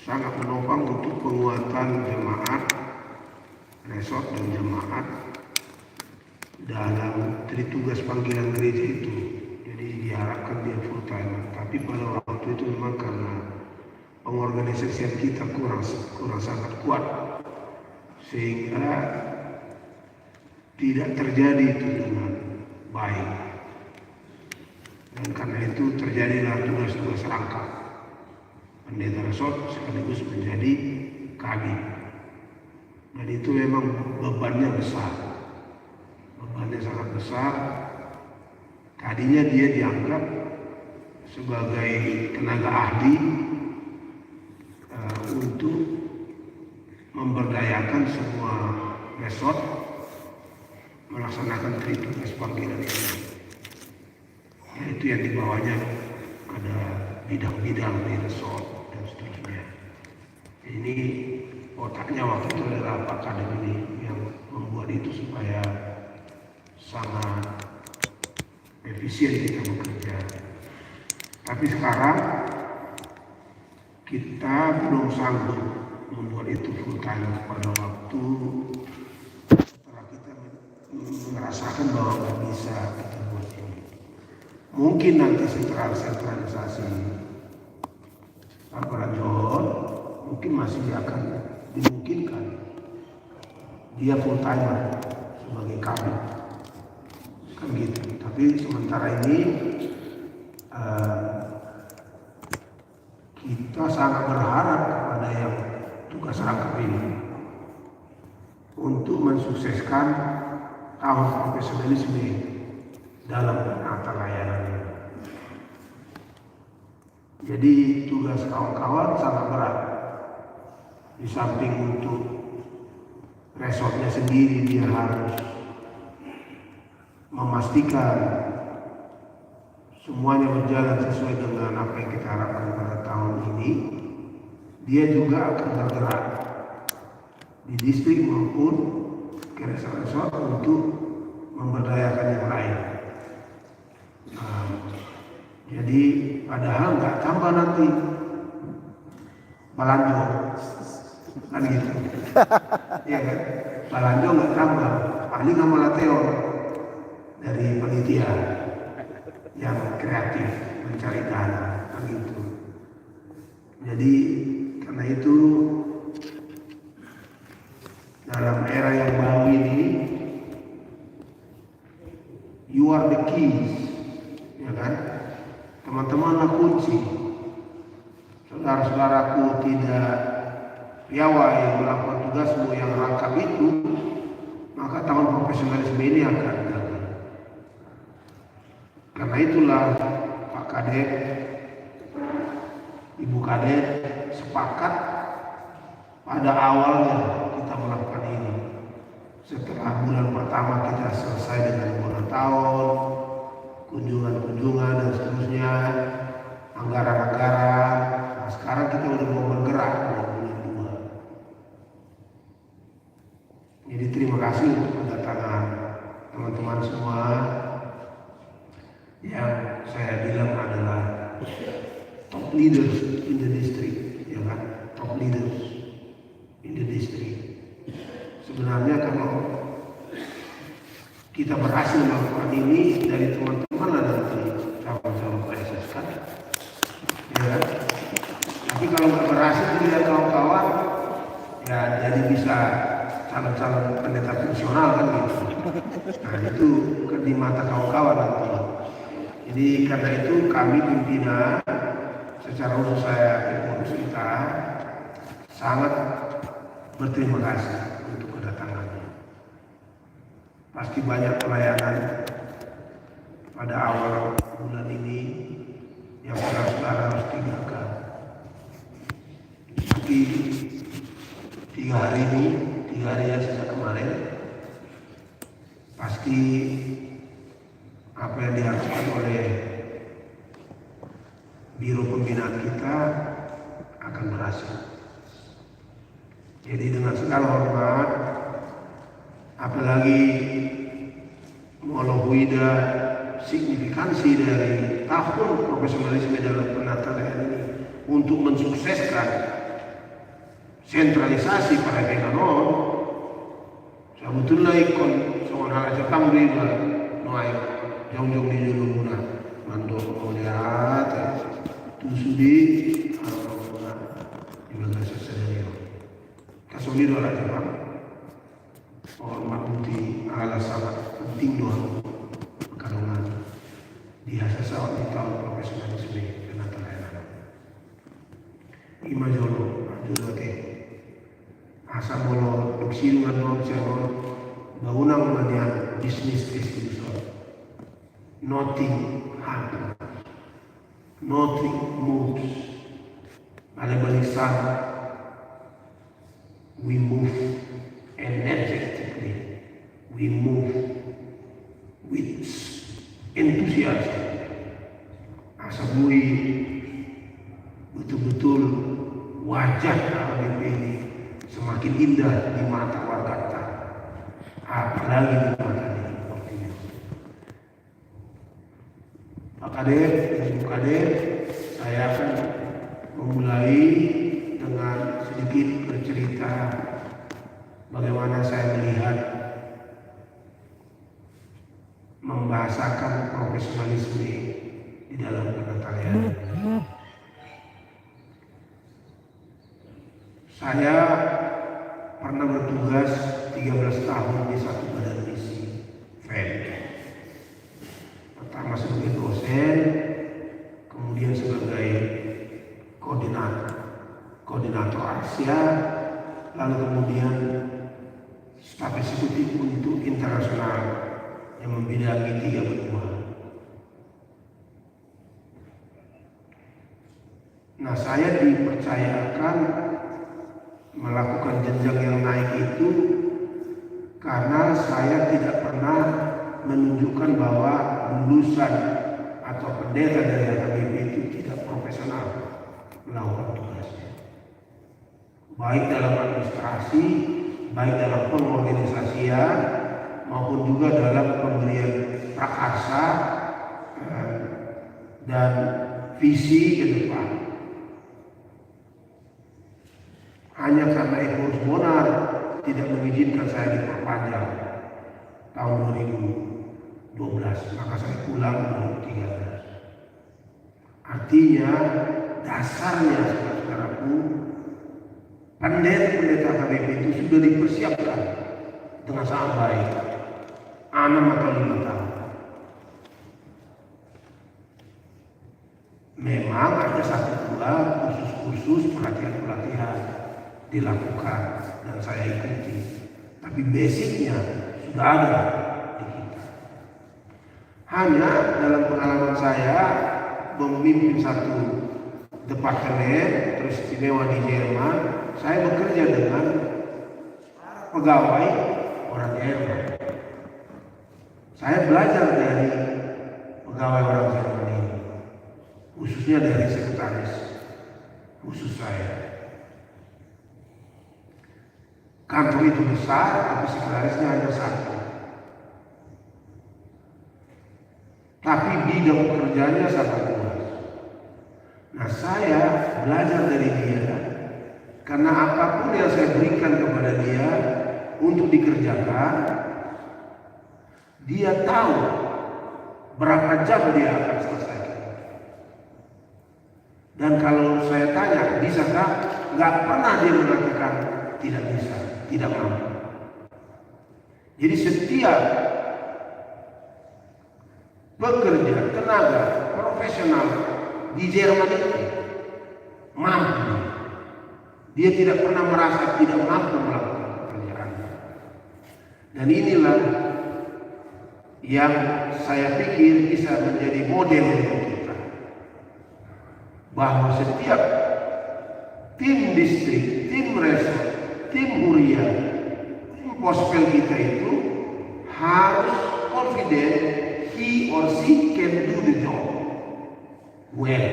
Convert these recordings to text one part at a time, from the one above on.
sangat menopang untuk penguatan jemaat, resort dan jemaat dalam tugas panggilan gereja itu. Jadi diharapkan dia full time. Tapi pada waktu itu memang karena pengorganisasian kita kurang sangat kuat, sehingga tidak terjadi itu dengan baik. Dan karena itu terjadilah tugas-tugas rangkap. Pendeta resort sekaligus menjadi kabin. Dan itu memang bebannya besar. Bebannya sangat besar. Tadinya dia dianggap sebagai tenaga ahli untuk memberdayakan semua resort melaksanakan tugas panggilan ini. Yaitu yang di bawahnya ada bidang-bidang di resort dan seterusnya. Ini otaknya waktu itu adalah Pak Kadep ini yang membuat itu supaya sangat efisien kita bekerja. Tapi sekarang kita belum sanggup membuat itu full time pada waktu setelah kita merasakan bahwa nggak bisa kita buat ini. Mungkin nanti setelah sentralisasi John mungkin masih akan dimungkinkan dia full timer sebagai kabin kan gitu. Tapi sementara ini kita sangat berharap kepada yang tugas rangkap ini untuk mensukseskan tahun profesionalisme dalam penata layanan ini. Jadi tugas kawan-kawan sangat berat. Di samping untuk resortnya sendiri, dia harus memastikan semuanya berjalan sesuai dengan apa yang kita harapkan pada tahun ini. Dia juga akan bergerak di distrik maupun ke resort untuk memberdayakan yang lain. Jadi padahal nggak tambah nanti Balanjo kan gitu. Iya kan? Balanjo nggak tambah, paling sama Lateo dari panitia yang kreatif mencari dana kan gitu. Jadi karena itu dalam era yang baru ini you are the keys, ya kan? Teman-temanlah kunci. Saudara-saudaraku tidak piawai melakukan tugasmu yang rangkap itu, maka tahun profesionalisme ini akan gagal. Karena itulah Pak Kadep, Ibu Kadep sepakat pada awalnya kita melakukan ini. Setelah bulan pertama kita selesai dengan bulan tahun, kunjungan-kunjungan dan seterusnya, anggaran-anggaran. Nah, sekarang kita udah mau bergerak bulan 2. Jadi terima kasih untuk kedatangan teman-teman semua yang saya bilang adalah top leaders in the district, ya kan? Top leaders in the district. Sebenarnya kalau kita berhasil melakukan ini dari teman-teman lah nanti calon-calon PSS kan, ya kan? Tapi kalau nggak berhasil dari kawan-kawan, ya jadi bisa calon-calon pendeta fungsional kan gitu. Nah itu di mata kawan-kawan nanti. Jadi karena itu kami pimpinan secara khusus saya pengurus kita sangat berterima kasih untuk kedatangannya. Pasti banyak pelayanan pada awal bulan ini yang saudara-saudara harus tinggalkan. Tapi 3 hari ini, 3 hari yang sejak kemarin, pasti apa yang diharapkan oleh biro pembinaan kita akan berhasil. Jadi dengan segala hormat, apalagi Molohuida signifikansi dari tahun profesionalisme dalam penata layanan ini untuk mensukseskan sentralisasi para peganon sebetulnya ikon soal hal Jepang juga noai jauh-jauh di dulu muna mandor melihat itu sudi di bagian sesuatu kasolido lah Jepang hormat bukti ala sangat penting doang perkandungan di hasa di tahun profesionalisme dan antara ima jolo te asa bolo duksiruan non cerol baunang manian bisnis distribution nothing happens, nothing moves. Ada balisan we move energetically, we move with enthusiasm. Asabui betul-betul wajah ABP ini semakin indah di mata warga, apalagi di mata Portino. Pak Kader, Ibu Kader, saya akan memulai dengan sedikit bercerita bagaimana saya melihat membahasakan profesionalisme di dalam penatarian. Saya pernah bertugas 13 tahun di satu badan misi FED. Pertama sebagai dosen, kemudian sebagai koordinator Asia, lalu kemudian staf eksekutif untuk internasional yang membidangi 3 benua. Nah, saya dipercayakan melakukan jenjang yang naik itu karena saya tidak pernah menunjukkan bahwa lulusan atau pendeta dari HKBP itu tidak profesional melakukan tugasnya, baik dalam administrasi, baik dalam pengorganisasian maupun juga dalam pemberian prakarsa dan visi ke depan. Hanya karena Eko Bonar tidak mengizinkan saya diperpanjang tahun 2012, maka saya pulang 2013. Artinya dasarnya saudara-saudaraku, pendeta HKBP itu sudah dipersiapkan dengan sangat baik 6 atau 5 tahun. Memang ada 1-2 khusus pelatihan dilakukan dan saya ikuti, tapi basicnya sudah ada di kita. Hanya dalam pengalaman saya memimpin satu departemen teristimewa di Jerman, saya bekerja dengan pegawai orang Jerman. Saya belajar dari pegawai orang Jerman ini, khususnya dari sekretaris khusus saya. Kantor itu besar, tapi sekretarisnya hanya 1. Tapi bidang pekerjaannya sangat luas. Nah, saya belajar dari dia karena apapun yang saya berikan kepada dia untuk dikerjakan, dia tahu berapa jam dia akan selesaikan. Dan kalau saya tanya, bisakah? Nggak pernah dia mengatakan tidak bisa, tidak mampu. Jadi setiap pekerja, tenaga, profesional di Jerman itu mampu. Dia tidak pernah merasa tidak mampu melakukan pekerjaannya. Dan inilah yang saya pikir bisa menjadi model untuk kita. Bahwa setiap tim distrik, tim resort, tim hurian, tim pospel kita itu harus confident he or she can do the job well.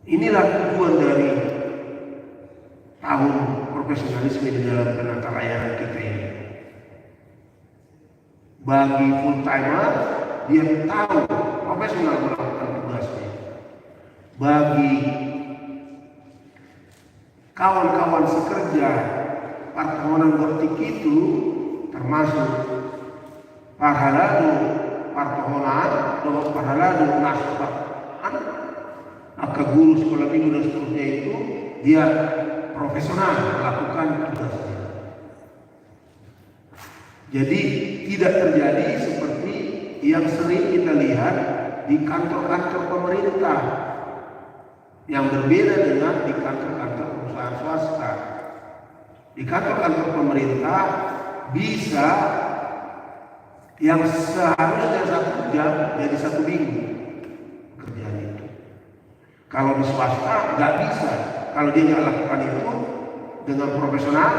Inilah tujuan dari tahun profesionalisme di dalam penata layanan kita ini. Bagi full timer, dia tahu profesional melakukan tugasnya. Bagi kawan-kawan sekerja Partohonan Gortik itu termasuk Parhaladu Partohonan, Parhaladu Nasbat, maka guru sekolah minggu dan seterusnya itu dia profesional melakukan tugasnya. Jadi tidak terjadi seperti yang sering kita lihat di kantor-kantor pemerintah yang berbeda dengan di kantor-kantor perusahaan swasta. Di kantor-kantor pemerintah bisa yang seharusnya 1 jam jadi 1 minggu kerjaan itu. Kalau di swasta nggak bisa. Kalau dia nggak lakukan itu dengan profesional,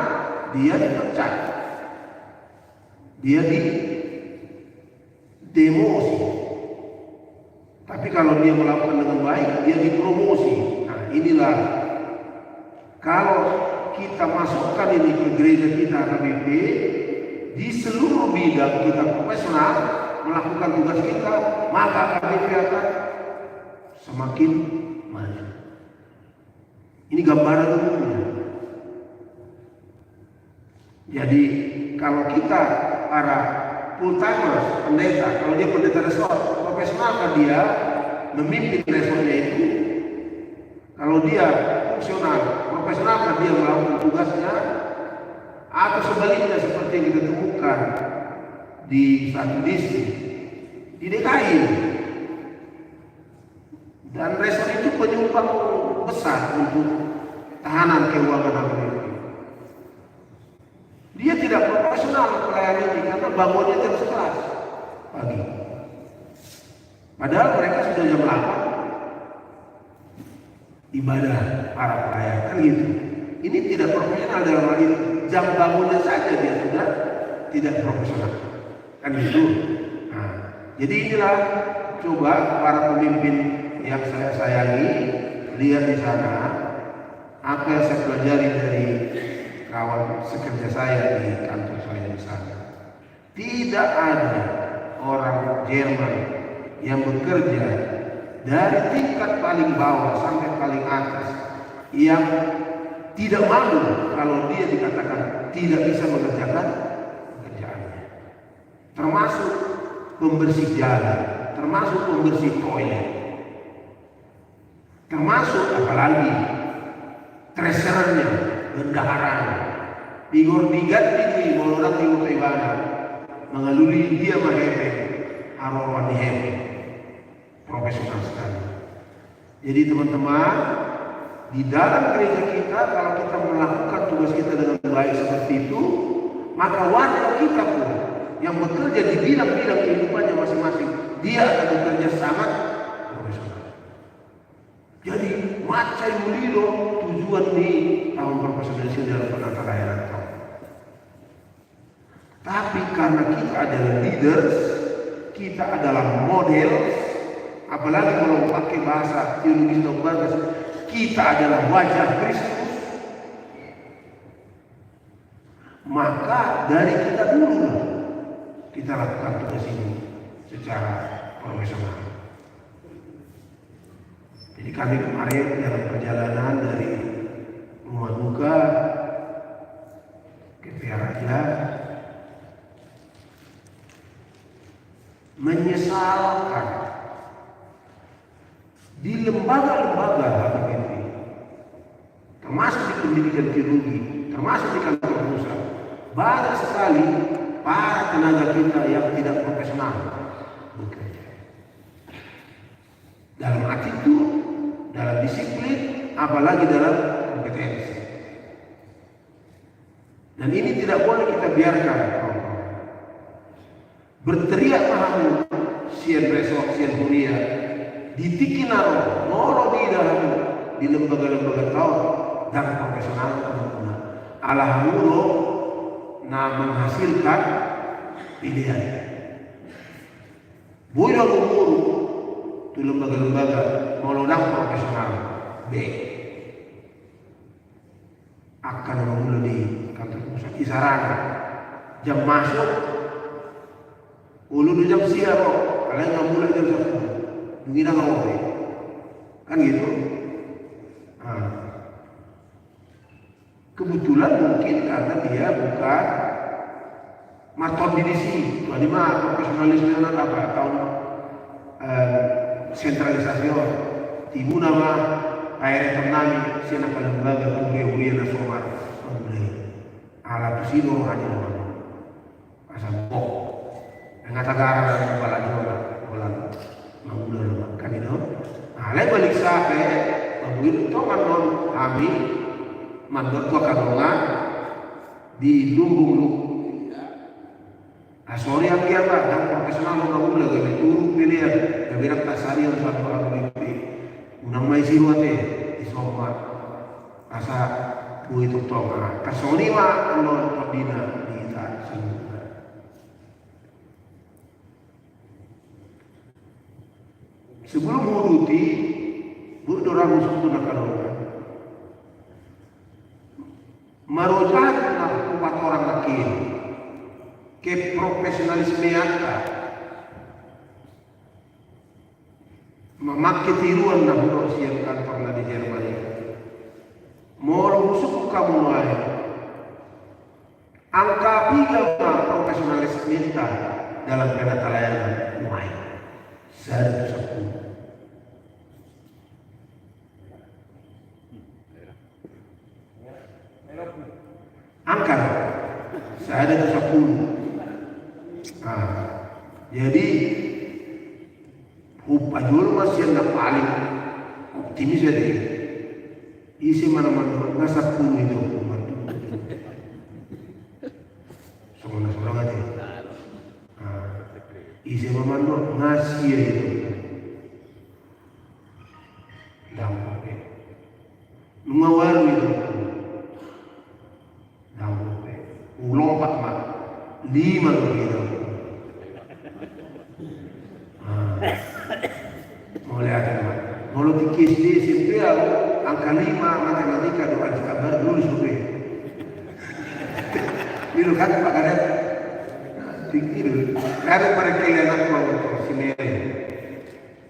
dia dipecat, dia di demosi. Tapi kalau dia melakukan dengan baik, dia dipromosi. Nah inilah kalau kita masukkan ini ke gereja kita KBP, di seluruh bidang kita profesional melakukan tugas kita, maka KBP akan semakin maju. Ini gambaran umumnya. Jadi kalau kita para full timers, pendeta, kalau dia pendeta resort, profesional kan dia memimpin resortnya itu. Kalau dia fungsional, profesional kan dia melakukan tugasnya. Atau sebaliknya seperti yang kita temukan di satu distrik di DKI, dan resort itu penyumbang besar untuk tahanan keuangan HKBP. Dia tidak profesional melayani ini karena bangunnya jam 11 pagi, padahal mereka sudah jam 8 ibadah para pelayan kan gitu. Ini tidak profesional dalam hal ini. Jam bangunnya saja dia sudah tidak profesional kan gitu. Nah, jadi inilah coba para pemimpin yang saya sayangi, lihat di sana apa yang saya pelajari dari kawan sekerja saya di kantor saya di sana. Tidak ada orang Jerman yang bekerja dari tingkat paling bawah sampai paling atas yang tidak malu kalau dia dikatakan tidak bisa mengerjakan pekerjaannya. Termasuk pembersih jalan, termasuk pembersih toilet, termasuk apalagi treasurernya, bendaharanya, bigor diganti mau orang di Utaiwana, mengaluri dia mahepe, arwan hepe, profesional sekali. Jadi teman-teman, di dalam gereja kita, kalau kita melakukan tugas kita dengan baik seperti itu, maka warga kita pun yang bekerja di bidang-bidang kehidupannya masing-masing, dia akan bekerja sangat profesional. Jadi Macai Mulido tujuan di tahun profesionalisme dalam penata layanan tahun. Tapi karena kita adalah leaders, kita adalah model, apalagi kalau pakai bahasa teologis dogmatis, kita adalah wajah Kristus, maka dari kita dulu kita lakukan tugas ini secara profesional. Jadi kami kemarin dalam perjalanan dari Rumah Duka ke Raja menyesalkan di lembaga-lembaga HKBP, termasuk di pendidikan teologi, termasuk di kantor pusat, banyak sekali para tenaga kita yang tidak profesional bekerja. Dalam attitude, dalam disiplin, apalagi dalam kompetensi. Dan ini tidak boleh kita biarkan. Berteriak mahamu, sian resok, sian huria, di Tikinaro, molo di dalam di lembaga-lembaga tahun dan profesional teman-teman. Alhamdulillah, nah menghasilkan pilihan. Boleh umur itu lembaga-lembaga molo dan profesional B akan memulai di kantor pusat Isarana jam masuk ulu jam siang kok kalian nggak mulai jam 1 mungkin nggak mau kan gitu. Nah, Kebetulan mungkin karena dia bukan maton dinisi, lima profesionalisme apa tahun sentralisasi ibu nama air ternami siapa lembaga kuliah nasional alat sino hanya nama asal pok yang tagara dan kepala jualan mengulang kami no alai balik sampai mengulang to manon kami mandor tua kadongan di lumbung sorry yang dia pak dan profesional mengulang kami turun pilihan kami nak tasari yang satu orang ini unang may siwate isoma asa buhay tuktong kasoni ma ano pabina kita semua sebelum muruti berdorang musuh na kalongan marojan na 4 orang laki ke profesionalisme ata memakai tiruan na buno siyang kantor na di Jerman. Molo busuk kamu lain. Angka bilang profesionalis minta dalam penata layanan mulai 110. Angka 110. Jadi Pajul masih yang paling optimis ya deh. Isi mana-mana ngasap pun itu. Seorang aja. Isi mana-mana ngasih itu. Dampak. Mengawalu itu. Dampak. Ulong pak mak 5 lebih. Mulai ada kalau di KSD SMP angka 5 matematika doa kabar dulu sudah dulu kan Pak Kadet tinggi dulu ada mereka yang nak mau sinere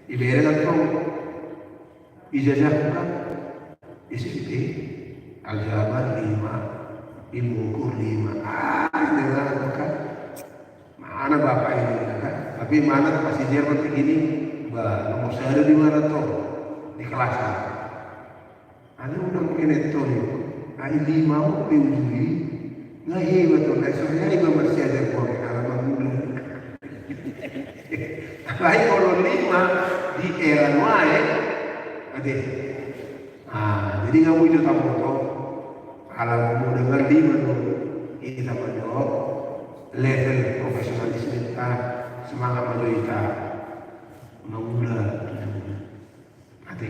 ibere kan tuh ijazah kan SMP aljabar 5 ilmu ukur 5 dengan kan mana bapak ini kan tapi mana masih Jerman begini nomor saya ada di mana tuh di kelas ada undang ini tuh ada 5 ujui nggak hebat tuh soalnya juga masih ada pokok halaman muda baik kalau 5 di era wae ada jadi kamu itu tahu tuh halaman muda dengan 5 tuh kita menjawab level profesionalisme kita semangat kita mengulang hati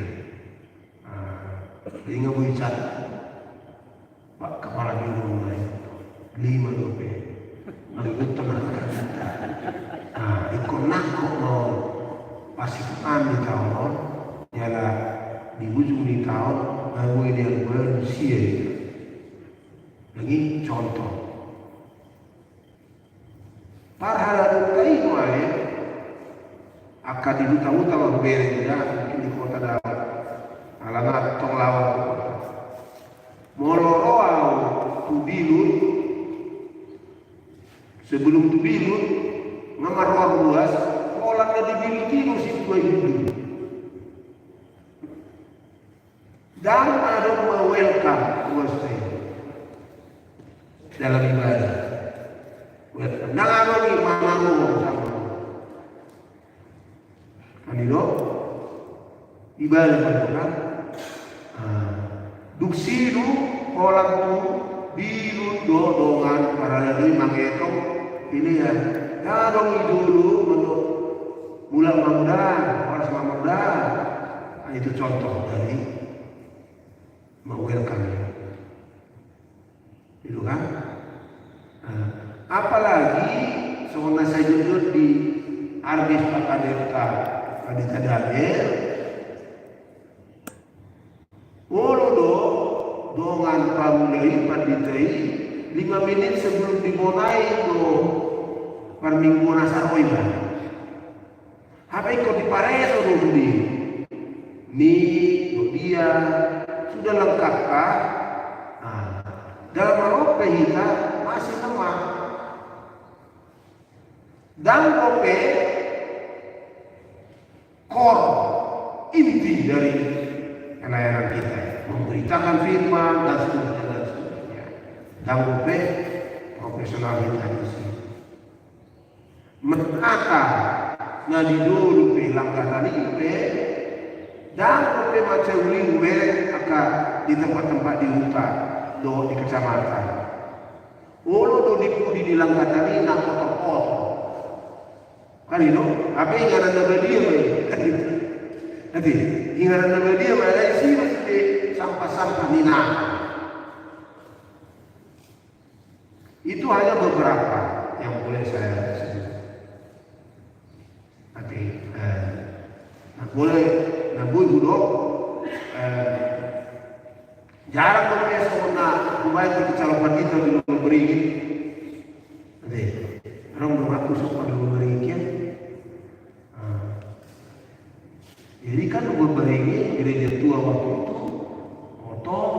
jadi nggak boleh cat Pak Kepala Biro mulai 5 dope menurut teman ikut nakok mau pasti kami tahun nyala di ujung di tahun mau ini yang berusia lagi contoh parhala itu aja akan dibuta-buta berbeda mungkin di kota dalam alamat tong lawan moloroau tubilut sebelum tubilut ngamarwar luas kolaknya dibilutinu si tua hidup dan ada welcome luas dalam ibadah nang ano ni mamamu sama Anilo ibadah kan duksilu orang tu biru dodongan para lagi mangeto ini ya dong dulu untuk bulan Ramadan harus Ramadan itu contoh dari welcome itu kan apalagi seorang saya jujur di Arbis Pak Adeta Adeta Dader dongan pamulai panditai 5 menit sebelum dimulai do perminggu nasa oiba apa ikut dipareso dulu dia sudah lengkap kah dalam rope kita masih lemah. Dan rope core inti dari pelayanan kita, memberitakan firman dan seterusnya. Dan rope profesional kita di sini. Menata na di dulu pe langgatan ipe dan rope macam liwe akan di tempat-tempat di hutan do di kecamatan. Ulu do di langgatan ini nak foto-foto. Kan itu, apa ingatan nama dia nanti ingatan nama dia mana isi mesti sampah-sampah nina. Itu hanya beberapa yang boleh saya sebut. Nanti, boleh nabui budok. Jarang boleh semua kubai di kecalokan itu di luar beringin. Nanti, orang berlaku sopan di luar beringin. Jadi kan luar beringin gereja tua waktu itu kotor.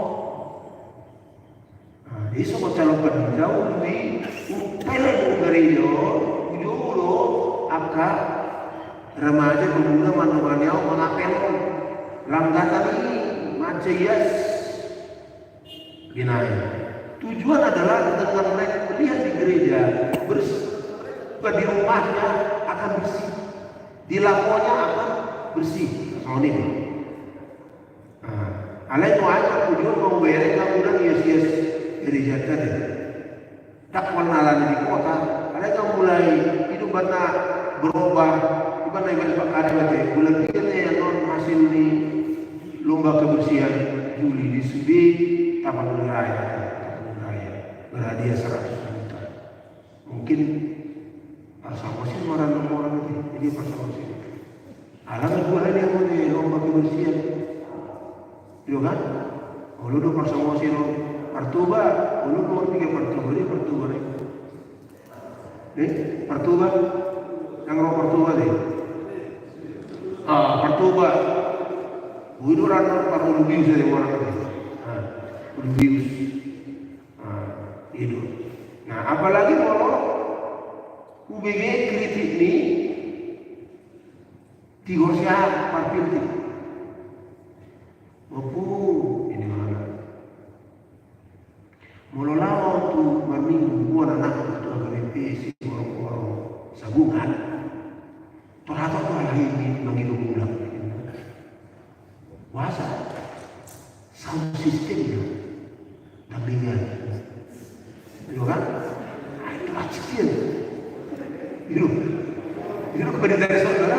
Jadi semua calokan jauh lebih upel gereja dulu aka remaja pemuda manusia mengapel langgatan ini Macias Ginai. Tujuan adalah dengan mereka melihat di gereja bersih, di rumahnya akan bersih, di laponya akan bersih. Soal ini. Alai tuan tujuan mau beri kamu dan yes gereja tadi. Tak kenalan di kota. Alai kamu mulai hidup bana berubah. Bukan lagi Pak Kadwate. Bulan 3 yang non hasil di lomba kebersihan Juli di Sudi Taman Raya. Berhadiah 100 juta. Mungkin sama sih orang itu. Jadi sama sih. Alam itu ada yang mau di lomba kebersihan. Iya kan? Lalu do bersama sih Partuba, lalu nomor 3 Partuba ini Partuba nih. Partuba yang nomor Partuba deh. Partuba. Widuran paru bius dari orang itu. Bius. Itu. Nah, apalagi kalau UBG kritik ini Tigor siap parkir ti. Opo ini mana? Mulolaw tu marming buwan anak tu agak si orang sabungan. Torato tu lagi mangilong ulang. Wasa sound system tu tabingan. Itu kan? Itu aciknya. Itu kepada dari saudara.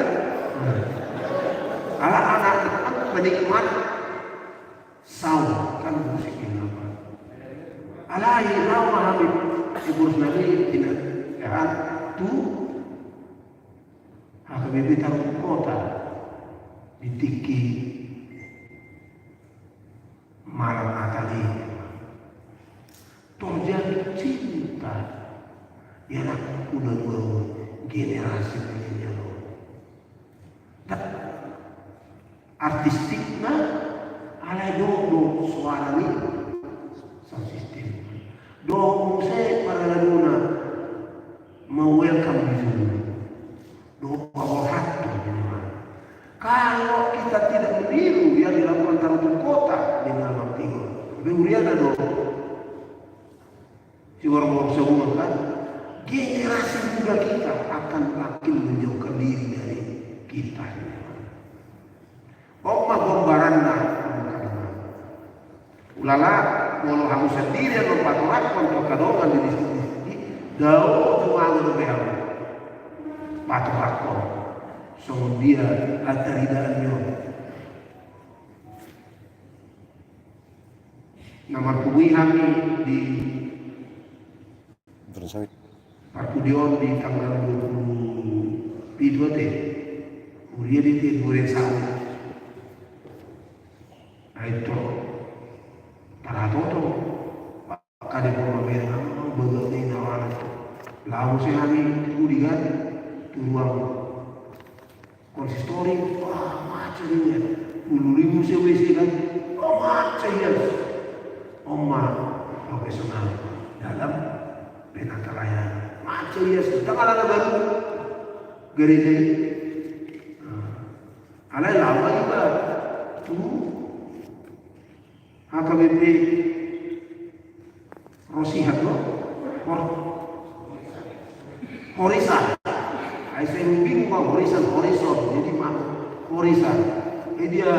Kalau anak penikmat sound kan musik ini apa? Alai lau mahamid ibu nabi tidak ya tu HKBP taruh kota di Tiki malam Natali terjadi cinta ya nak udah generasi ini loh. Artistiknya alai do suara ni sound system do musik para luna mau welcome di sini do power hatu. Kalau kita tidak meniru yang dilakukan taruh kota di dalam Tigor Buriana do si orang semua kan generasi muda kita akan makin menjauhkan diri dari kita. Oma bombaran na ulala walau kamu sendiri yang berpatorak untuk kadongan di sini daun cuma ada behal patorak kok so dia ataridannya nama kuwi kami di Parkudion di tanggal 22 teh Uriya di Tigore Saudi. Itu para toto kada ko mabera bagal ni nawan lawu si kami tudigan turuang konsistori macam ni 10,000 sewa kan macam ya oma profesional dalam penata layanan. Macam ya sedang ala baru gereja ini. Ala lama juga tuh HKBP Rosihat loh, Horisan. Saya bingung kok horizon. Jadi mana horisan? Dia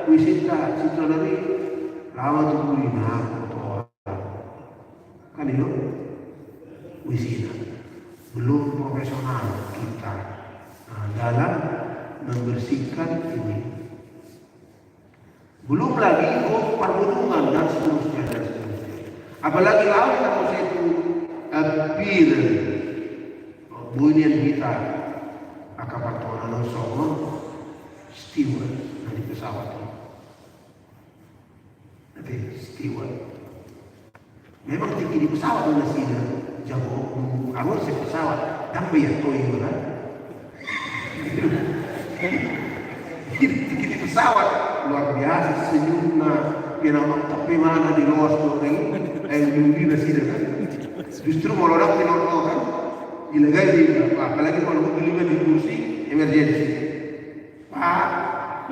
wisita situ dari lama tuh kuliner kan itu wisita belum profesional kita dalam membersihkan ini, belum lagi perhubungan dan seterusnya. Apalagi laut kalau saya itu pir bunyian kita akapartonan songo steward dari pesawat itu. Nanti steward memang tinggi di pesawat udah sih jago harus si pesawat tapi ya toy kan tinggi di pesawat luar biasa senyumnya kenapa tapi mana di luar tuh di nasi kan justru mau orang tidak kan ilegal di apalagi kalau mau di kursi emergency pak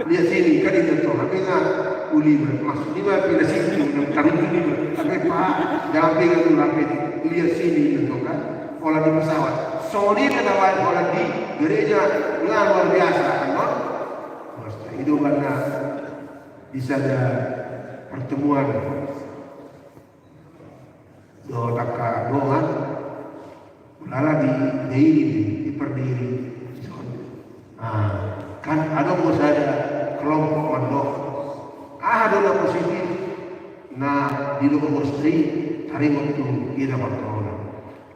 lihat sini kan itu tuh tapi nggak ulima masuk ini mah pilih sini taruh ini tapi pak jangan pegang dulu apa lihat sini itu kan pola di pesawat soalnya kenapa pola di gereja luar biasa kan itu karena bisa ada pertemuan doa lala di Perdiri kan ada bos ada kelompok mandok ada positif nah di luar bostri hari waktu kita bertolak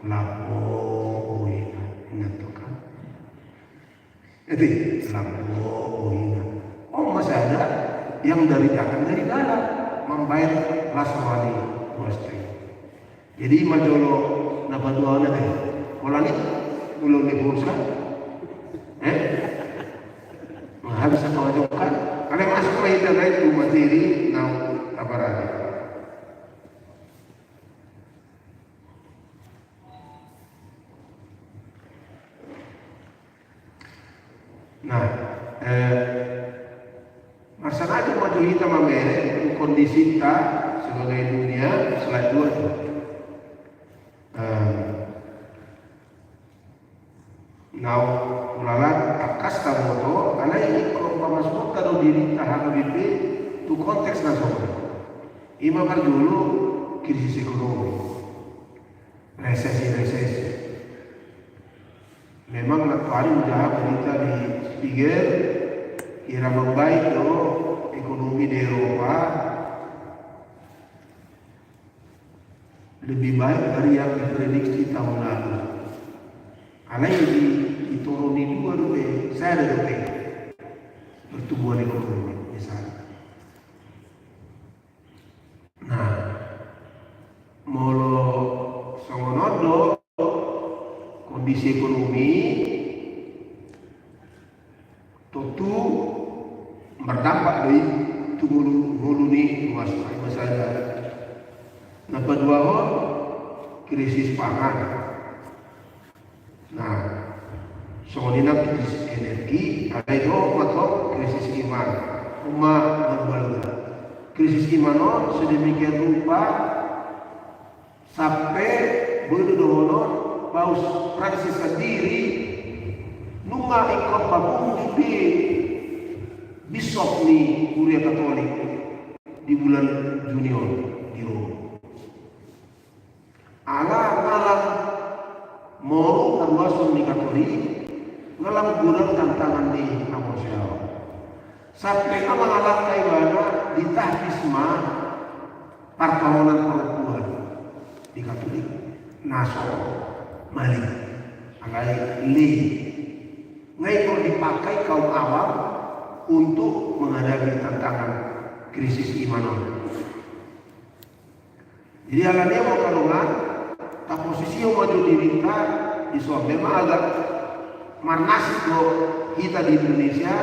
lapo ingat tuh kan itu lapo ingat masih ada yang dari dalam membayar laswani bostri jadi majolo napa doa nanti kalau ini belum dibuka habis kawajokan kalau masuk ke internet itu materi now apa lagi nah masalah itu maju kita mamere kondisi kita sebagai dunia selain dua itu now ulalan akas tamoto karena ini kalau masuk kalau diri tahan lebih itu konteks nasional. Ima dulu krisis ekonomi, resesi. Memang hari udah berita di Spiegel kira membaik loh ekonomi di Eropa lebih baik dari yang diprediksi tahun lalu. Alai dituruni 2 rupiah, saya ada rupiah pertumbuhan ekonomi misalnya. Nah, molo songonodo kondisi ekonomi tentu berdampak dari tumuluni luas misalnya. Nah, kedua krisis pangan. Nah, soalnya krisis energi, ada itu atau krisis iman, umat berbaloi. Krisis iman sedemikian rupa sampai berdoa paus Francis sendiri nunggah ikut bagus di bisop nih kuliah Katolik di bulan Junior di Roma. Alam mau termasuk di Katolik dalam gudang tantangan di Amosel sampai alang-alang kaibana di tahbisma perkawinan perempuan di Katolik naso malik alai li ngaipun dipakai kaum awam untuk menghadapi tantangan krisis iman. Jadi alatnya mau kalungan tak posisi yang maju diri kita di suami memang agak manas loh kita di Indonesia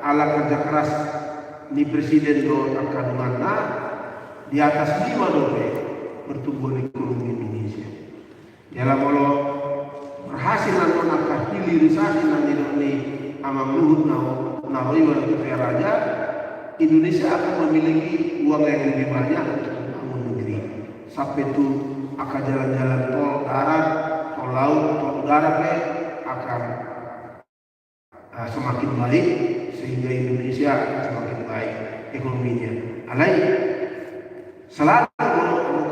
ala kerja keras di presiden do akan mana di atas 5 dobe pertumbuhan ekonomi Indonesia. Dalam kalau berhasil melakukan hilirisasi nanti ini amam luhut nawaiwan kaya raja, Indonesia akan memiliki uang yang lebih banyak untuk membangun negeri. Sampai itu akan jalan-jalan tol darat, tol laut, tol udara akan semakin baik sehingga Indonesia semakin baik ekonominya. Alai selalu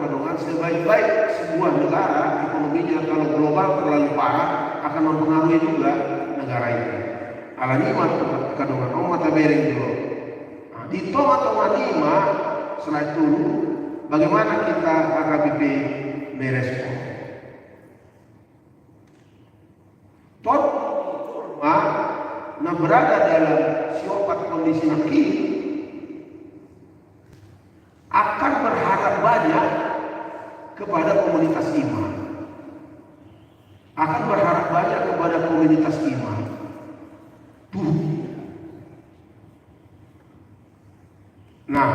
kandungan sebaik-baik sebuah negara ekonominya kalau global terlalu parah akan mempengaruhi juga negara itu. Alani kandungan mata bereng dulu. Di atau manima setelah itu bagaimana kita AKBP merespon? Tot nah berada dalam siopat kondisi ini akan berharap banyak kepada komunitas iman. Akan berharap banyak kepada komunitas iman. Nah,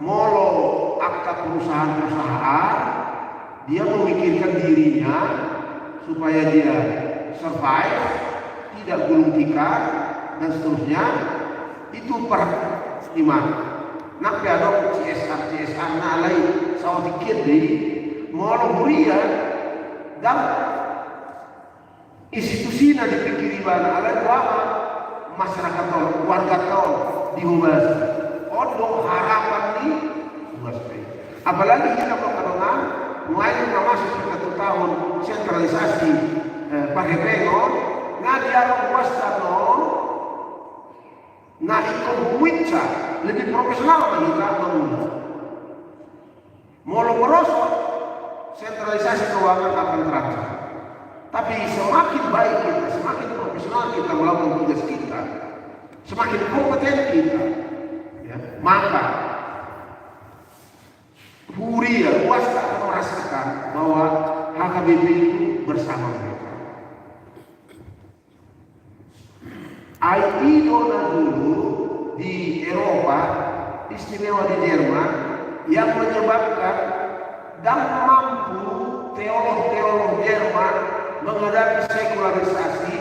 molo akta perusahaan-perusahaan dia memikirkan dirinya supaya dia survive, tidak gulung tikar dan seterusnya. Itu per iman. Nak ada CSR nalai sawo dikit di molo huria dan institusi na dipikiri bana alai wama masyarakat tol warga tol dihubas odong harapan ni hubas apalagi kita perkembangan mulai masuk ke 1 tahun sentralisasi pahepengo ngadiar wasta no na ikon witcha lebih profesional bagi kita mengulang. Molo merosot sentralisasi keuangan akan terancam. Tapi semakin baik kita, semakin profesional kita melakukan tugas kita, semakin kompeten kita, ya, maka huria wasta akan merasakan bahwa HKBP itu bersama mereka. IT dona dulu di Eropa, istimewa di Jerman, yang menyebabkan dan mampu teolog-teolog Jerman menghadapi sekularisasi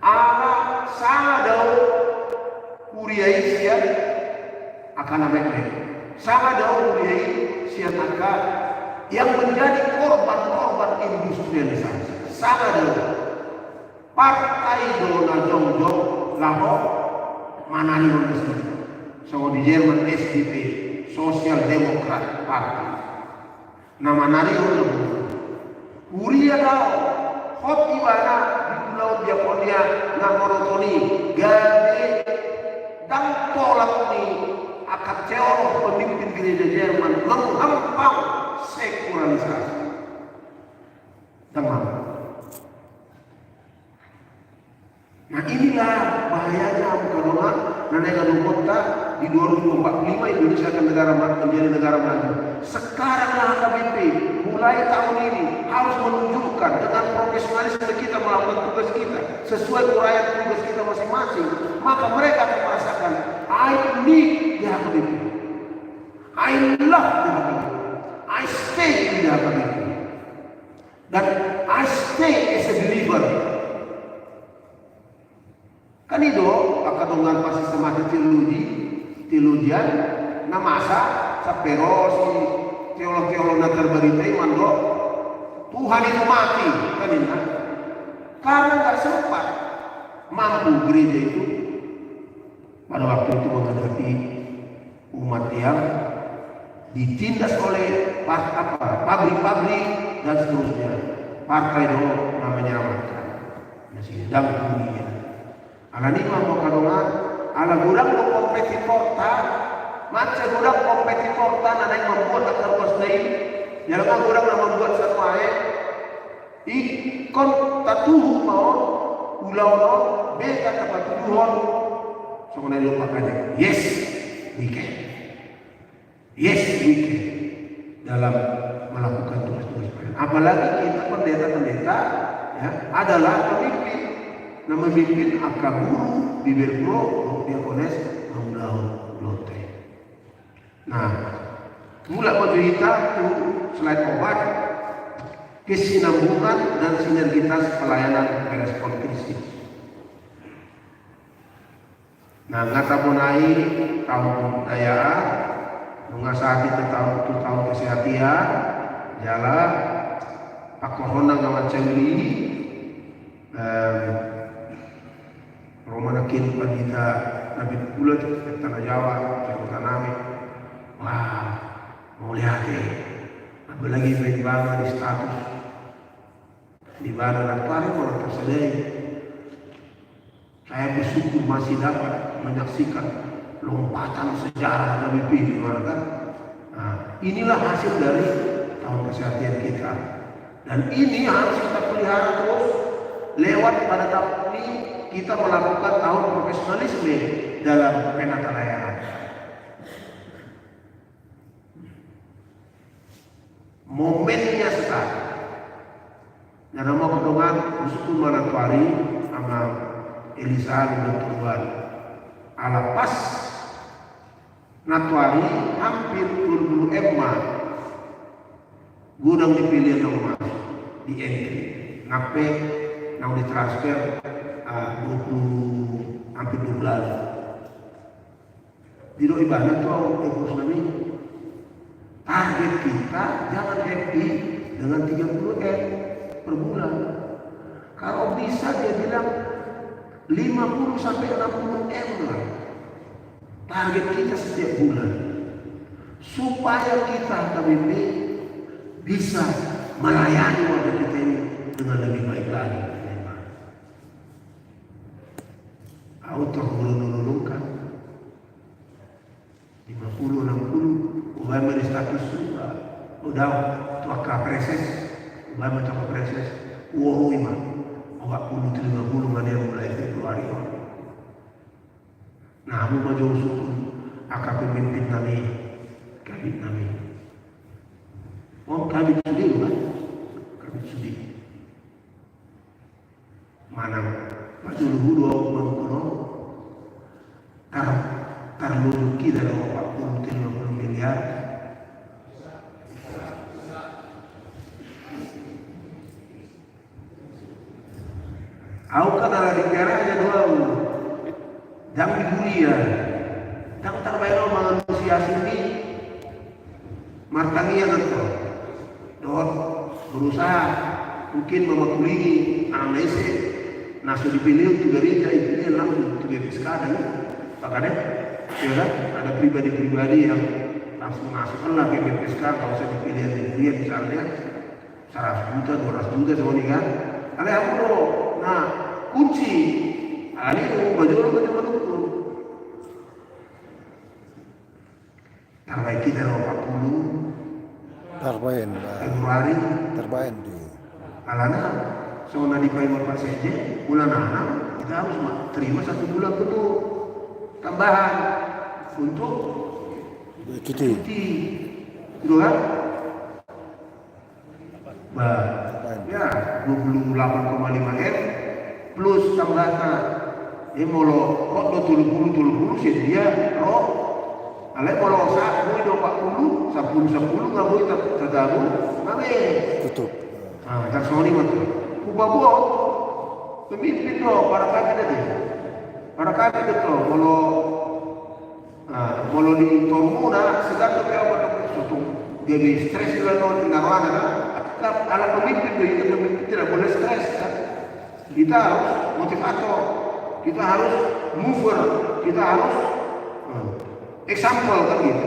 ala sadau kuriai sian akan amekne sadau kuriai sian akan yang menjadi korban-korban industrialisasi sadau partai dona jongjong laho manani Indonesia so di Jerman SDP Social Democrat Party nama nari Kuria daw hot ibana di pulau Diakonia na morotoni gabe dan tolak ni akan teolog pemimpin gereja Jerman menghampang sekularisasi teman. Nah inilah bahayanya karena negara kota di 2045 Indonesia akan menjadi negara maju. Sekaranglah HKBP mulai tahun ini harus menunjukkan dengan profesionalisme kita melakukan tugas kita sesuai uraian tugas kita masing-masing. Maka mereka akan merasakan I need di HKBP, I love di HKBP, I stay di HKBP, dan I stay as a believer. Kan itu akadongan pas sistematik teologian na masa sapero si teolog-teolog na terberita mando Tuhan itu mati kan ini karena nggak sempat mampu gereja itu pada waktu itu menghadapi umat yang ditindas oleh pabrik-pabrik dan seterusnya partai dulu namanya makan masih dan dunia ala ni mau kadongan ala gudang lo kompetitor ta macam gudang kompetitor ta na yang membuat terus lain jangan gudang na membuat satu ayat ikon tatuhu mau ulau no beta tapatuhon so kuna lupa kan yes we can dalam melakukan tugas-tugas apalagi kita pendeta-pendeta ya adalah pemimpin na memimpin akaguru bibir pro diakones mengdaun lote. Nah, Mula bercerita itu selain obat, kesinambungan dan sinergitas pelayanan respon krisis. Nah, ngata bonai tahun daya, mengasati tahun kesehatan, jalan, pakohona ngawan cewli, romanakin pandita nabi pula tanah Jawa, Jawa Nami. Wah, mau lihat ya, apalagi main bangga di status di mana nakari orang tersedai. Saya bersyukur masih dapat menyaksikan lompatan sejarah Nabi Pilih kan. Nah, inilah hasil dari tahun kesehatan kita, dan ini harus kita pelihara terus. Lewat pada tahun ini kita melakukan tahun profesionalisme dalam penata layanan. Momennya sekarang. Dan nama kedongan bersyukur manatuari sama Elisa dan Tuhan. Alapas natuari hampir 20 emma gudang dipilih nomor di entry ngape nang ditransfer 20 hampir 12 di doi ibadah tuh ekos nabi. Target kita jangan happy dengan 30 M per bulan. Kalau bisa dia bilang 50 sampai 60 M lah. Target kita setiap bulan. Supaya kita KBP bisa melayani warga kita ini dengan lebih baik lagi. Auto melulungkan 50, 60, ubah dari status udah tua kapreses, ubah macam kapreses, wow ima, 40, 50 mana yang mulai Februari. Nah, aku mau jauh syukur, akan pemimpin kami, kabit kami. Oh, kabit sudi kan? Kabit sudi. Mana? Maju dulu dua orang terlalu kita dalam 40-50 miliar. Aku kan ada di daerahnya doang. Jangan dibuli ya. Jangan terbayang manusia sini. Martangi yang itu. Dot berusaha mungkin memakulingi anamnese. Nasu dipilih 3 gereja itu langsung 3 fiskada. Makanya ya kan? Ada pribadi-pribadi yang langsung masukkanlah ke BPSK kalau saya dipilih dia misalnya 100 juta, 200 juta semua ini kan. Alhamdulillah. Nah, kunci ini baju menunggu. Terbaik kita 40 Februari terbaik di alana soalnya di Paimon Pak Seje bulan 6 kita harus terima 1 bulan betul tambahan untuk cuti itu kan ya 28,5 M plus tambahan molo kok do tulu sih dia roh ale molo sak bui 40 10 nggak bui tergabung ngabe tutup dan soni betul kubabuo pemimpin do para kaki itu molo di tormuna sedang ke apa suatu dia di stres juga no ngawana kan ala pemimpin itu pemimpin tidak boleh stres kan? Kita harus motivator, kita harus mover, kita harus example kan gitu.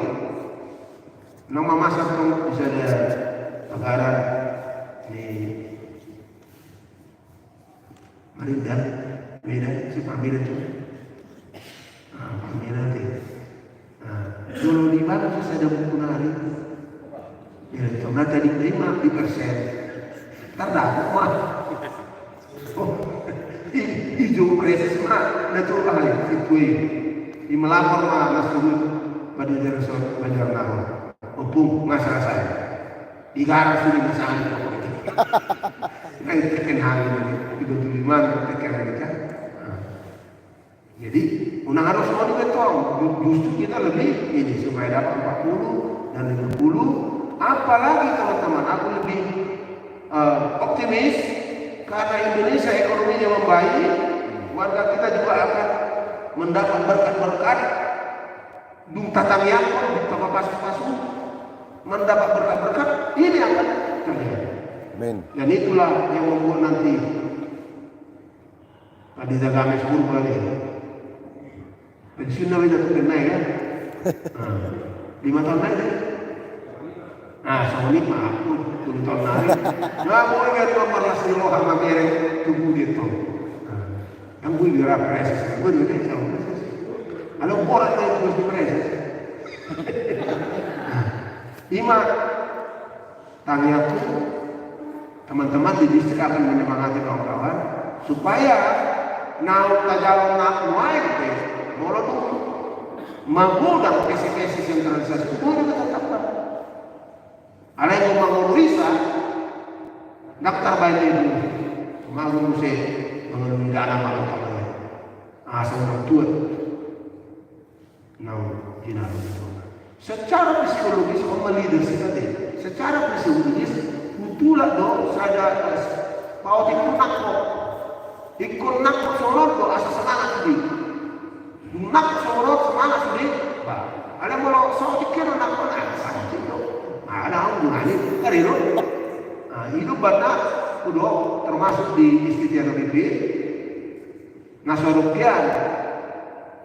Nama masa tuh bisa ada negara di Medan, si Pak Medan tuh, Pak Medan tuh. Dulu di mana sih ada buku nari? Ya, karena tadi terima di persen, terdapat mah. Oh, hijau presis mah natural itu di melapor mah nasuh pada jelaskan banyak nama opung masalah saya di garas ini misalnya kita tekan hal ini itu tujuan tekan kita jadi unang harus mau dibetong justru kita lebih ini supaya dapat 40 dan 50. Apalagi teman-teman, aku lebih optimis karena Indonesia ekonominya membaik, warga kita juga akan mendapat berkat-berkat dung tatang yang di pasu mendapat berkat-berkat ini akan terjadi. Amin. Dan itulah yang membuat nanti pada Zagame 10 kali pensiun nabi jatuh kena ya 5 tahun lagi sama ini aku 10 tahun lagi nggak boleh gak memperlas di lohan mamereng tubuh dia tuh yang gue biar preses gue juga sama preses kalau orang yang terus di preses Ima tangiaku teman-teman di distrik akan menyemangati kawan-kawan supaya tajalan naik deh mulai tuh mengundang PSI sentralisasi itu boleh ditetapkan. Ada yang mau risa daftar bayi itu mau musik mengenai dana malu kamu asal orang tua jinak secara psikologis leadership tadi secara psikologis betulah dong saya mau ikut nak sorot do asa semangat di nak sorot semangat di ada mau so dikira nak saja itu ada hubungannya hari itu hidup benar udah termasuk di istiqomah BB nasarupian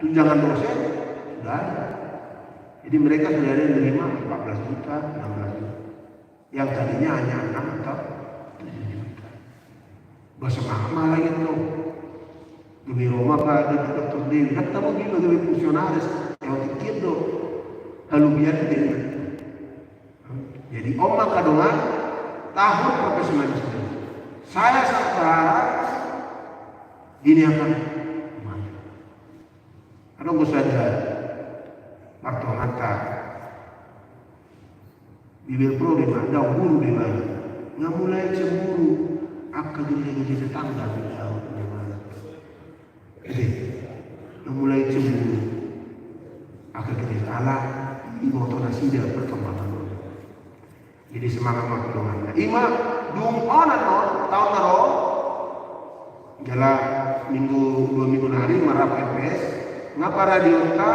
tunjangan dosen sudah ada. Jadi mereka sudah ada yang menerima 14 juta 16 juta yang tadinya hanya 6 atau 7 juta bersemangat malah itu demi Roma pak di dokter Dewi kan kamu juga demi fungsionaris yang dikit dong lalu biar dia jadi omak kadongan tahun profesionalisme saya sangat berharap ini akan ada gue saja waktu hantar bibir pro di mana guru di mana nggak mulai cemburu akan jadi tetangga di dalam nggak mulai cemburu akan jadi salah ini motor nasi dia perkembangan jadi semangat makhluknya ima dung onan tahun naro jalan minggu 2 minggu hari marah PPS ngapa radio kita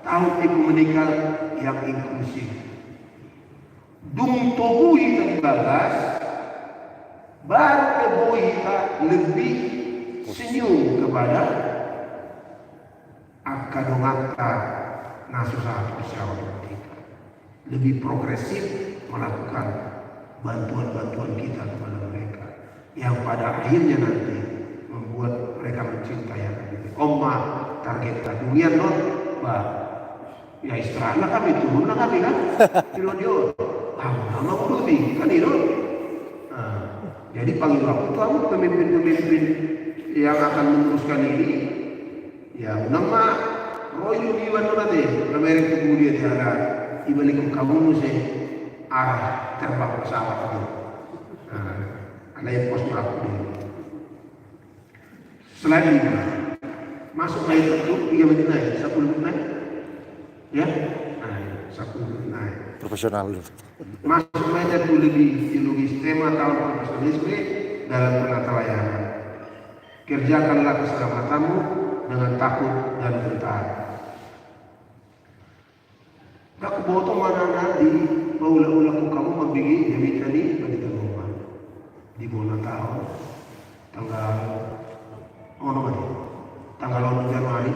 tahun ibu menikah yang inklusif dung tohui tadi bagas baru keboi kita lebih senyum kepada akadongata nasusah pesawat kita lebih progresif melakukan bantuan-bantuan kita kepada mereka yang pada akhirnya nanti membuat mereka mencintai Oma target dunia non bah ya istirahatlah kami turunlah kami kan dia nama lebih kan itu jadi panggil waktu kamu pemimpin-pemimpin yang akan meneruskan ini ya nama royu di mana nanti Amerika kemudian ada ibalik kamu sih arah terbang pesawat itu ada yang pos melakukan selain itu masuk naik itu 3 menit naik 10 menit naik ya 10 menit naik Profesional masuk naik itu lebih ideologis tema tahun profesionalisme dalam penata layanan kerjakanlah keselamatanmu dengan takut dan gentar aku boto mana nanti maula-ulaku kamu membigi jamitani bagi rumah di bulan tahun tanggal tanggal 1 Januari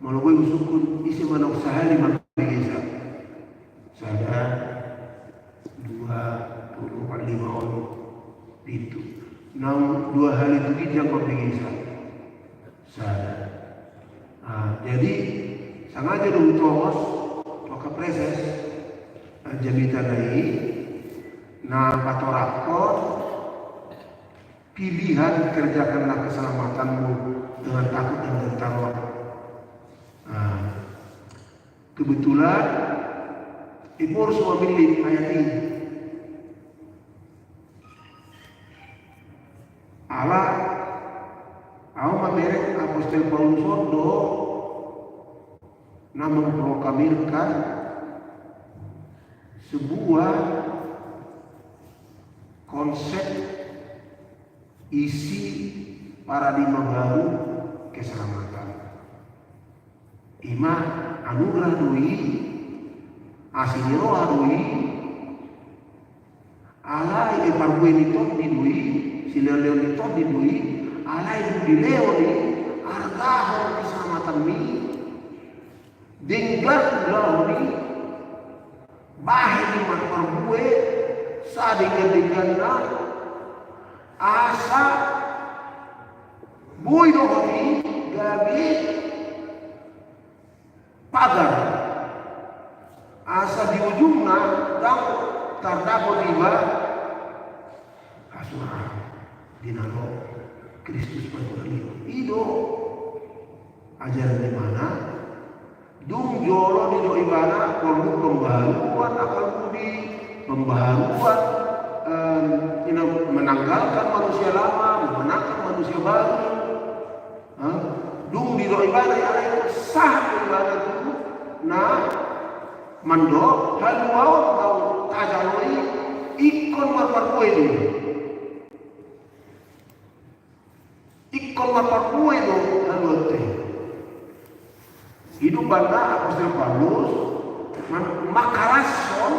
malu gue usukun isi mana usaha 5 bisa saya 25 orang itu 2 hari itu kijang bisa saya jadi sengaja dulu tongos maka preses jamitan lagi patorakon pilihan kerjakanlah keselamatanmu dengan takut dan gentar. Kebetulan ibu harus memilih ayat ini. Allah merek apostol Paulus do namun proklamirkan sebuah konsep isi paradigma baru keselamatan. Ima anugerah dui, asiniroha dui, alai epargue nitot di dui, sileleo nitot di dui, alai di leoni, argahor keselamatan mi, denggar launi, bahe di marpargue, sadenggar na, asa, bui dohoni, gabi, pagar asa di ujungnya dan terdapat tiba asura dinalo Kristus Panjali itu ajaran di mana dung jolo di do ibana perlu pembaharuan akal budi pembaharuan menanggalkan manusia lama memenangkan manusia baru dung di do ibana yang sah ibana itu nah mando haluau atau tajaloi ikon marparkue itu ikon marparkue itu haluate hidup banda apostol Paulus makarason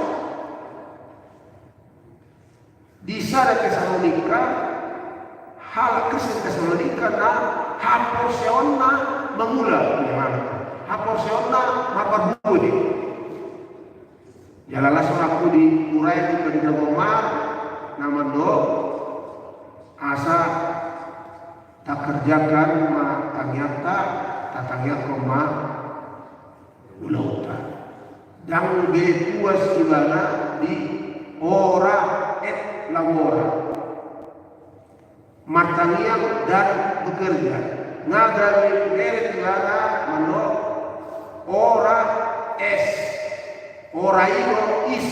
di sana Tesalonika hal Kristen Tesalonika na haporseonna mengulang haporseonna maparbude jalalah soraku di urai di pendeta Omar nama do asa tak kerjakan ma tanyata tatangya koma ulauta dan be puas ibana di ora et lamora matangnya dan bekerja ngagari meret ibana mano ora es Oraino is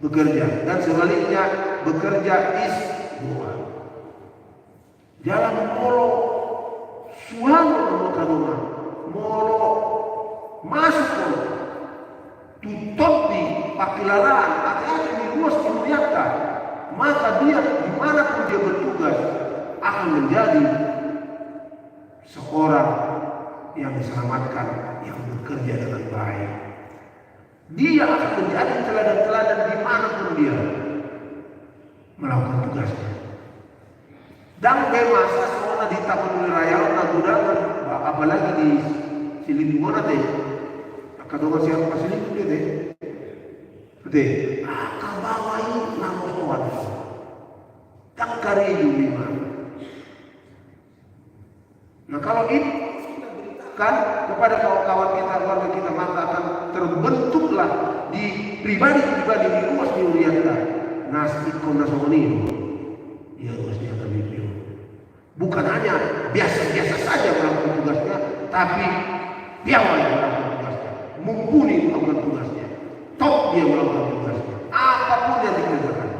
bekerja dan sebaliknya bekerja is doa. Jalan molo suano kadona molo masuk molo tutup di pakilaran hati-hati di luas pemerintah maka dia dimanapun dia bertugas akan menjadi seorang yang diselamatkan yang bekerja dengan baik. Dia akan menjadi teladan-teladan dimanapun dia melakukan tugasnya. Dan masa semua di tapun raya nagudangan, apalagi di Silindungan teh, kadang siapa Silindung dia teh, teh, kabawai nama Tuhan, tak kari lima. Nah kalau ini kan kepada kawan-kawan kita, keluarga kita maka akan terbentuklah di pribadi-pribadi di luas di Urianta nas ikon nasoni ya harusnya kami bukan hanya biasa-biasa saja melakukan tugasnya tapi piawai melakukan tugasnya mumpuni melakukan tugasnya top dia melakukan tugasnya apapun yang dikerjakan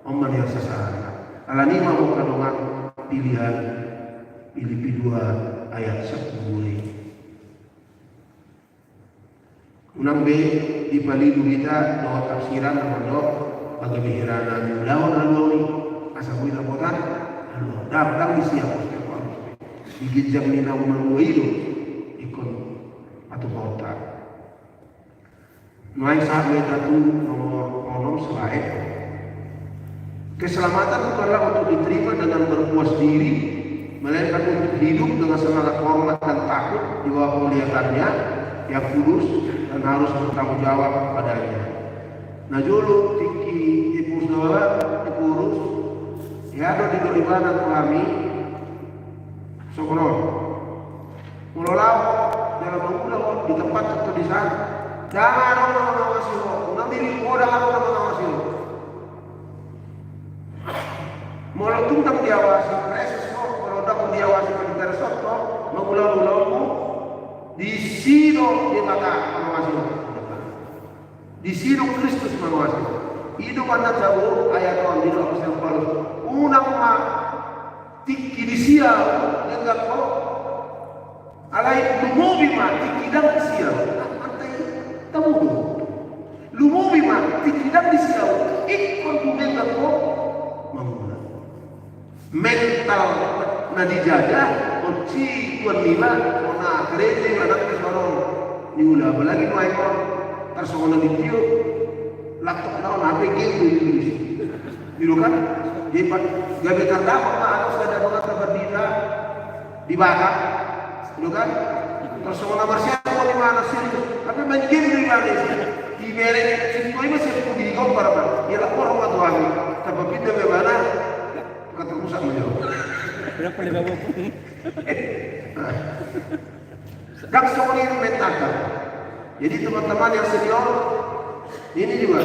oman yang sesana alani mau kadongan pilihan Filipi 2 ayat 10. Unang B di palidu kita doa tafsiran nama bagi bihirana lawan aloni asal kita botan alon dang disiap Ustaz Paulus digijam nina umang itu ikon atau kota nuai sahabat itu nomor selain keselamatan bukanlah untuk diterima dengan berpuas diri melainkan untuk hidup dengan semangat hormat dan takut di bawah penglihatannya yang kudus dan harus bertanggung jawab kepadanya. Nah julu tinggi ipus doa dikurus ya ada di doibana kami sokron mulolau dalam mengulang di tempat atau di sana jangan orang mengawasi lo nanti di kodang orang mengawasi lo mulau tungtang diawasi reses dapat diawasi pada soto mengulang-ulangmu di sino di mata mengawasi di sino Kristus mengawasi hidup anda jauh ayat on di apostol Paulus unang ma tiki di sial enggak kok alai lumubi ma tiki dan sial antai tamu lumubi na dijajah kunci tuan lima na kerja anak kesorong niula apalagi no ekor tersongon di tiup laptop naon HP game di Indonesia gitu kan di gawe terdampak mah atau sudah banget berdita dibakar gitu kan tersongon nomor siapa di mana sih tapi main game di Indonesia di merek situ ini masih di kompar apa ya lapor orang tua tapi pindah ke mana kata pusat menjauh berapa lima buku dak sokoni mentakan jadi teman-teman yang senior ini juga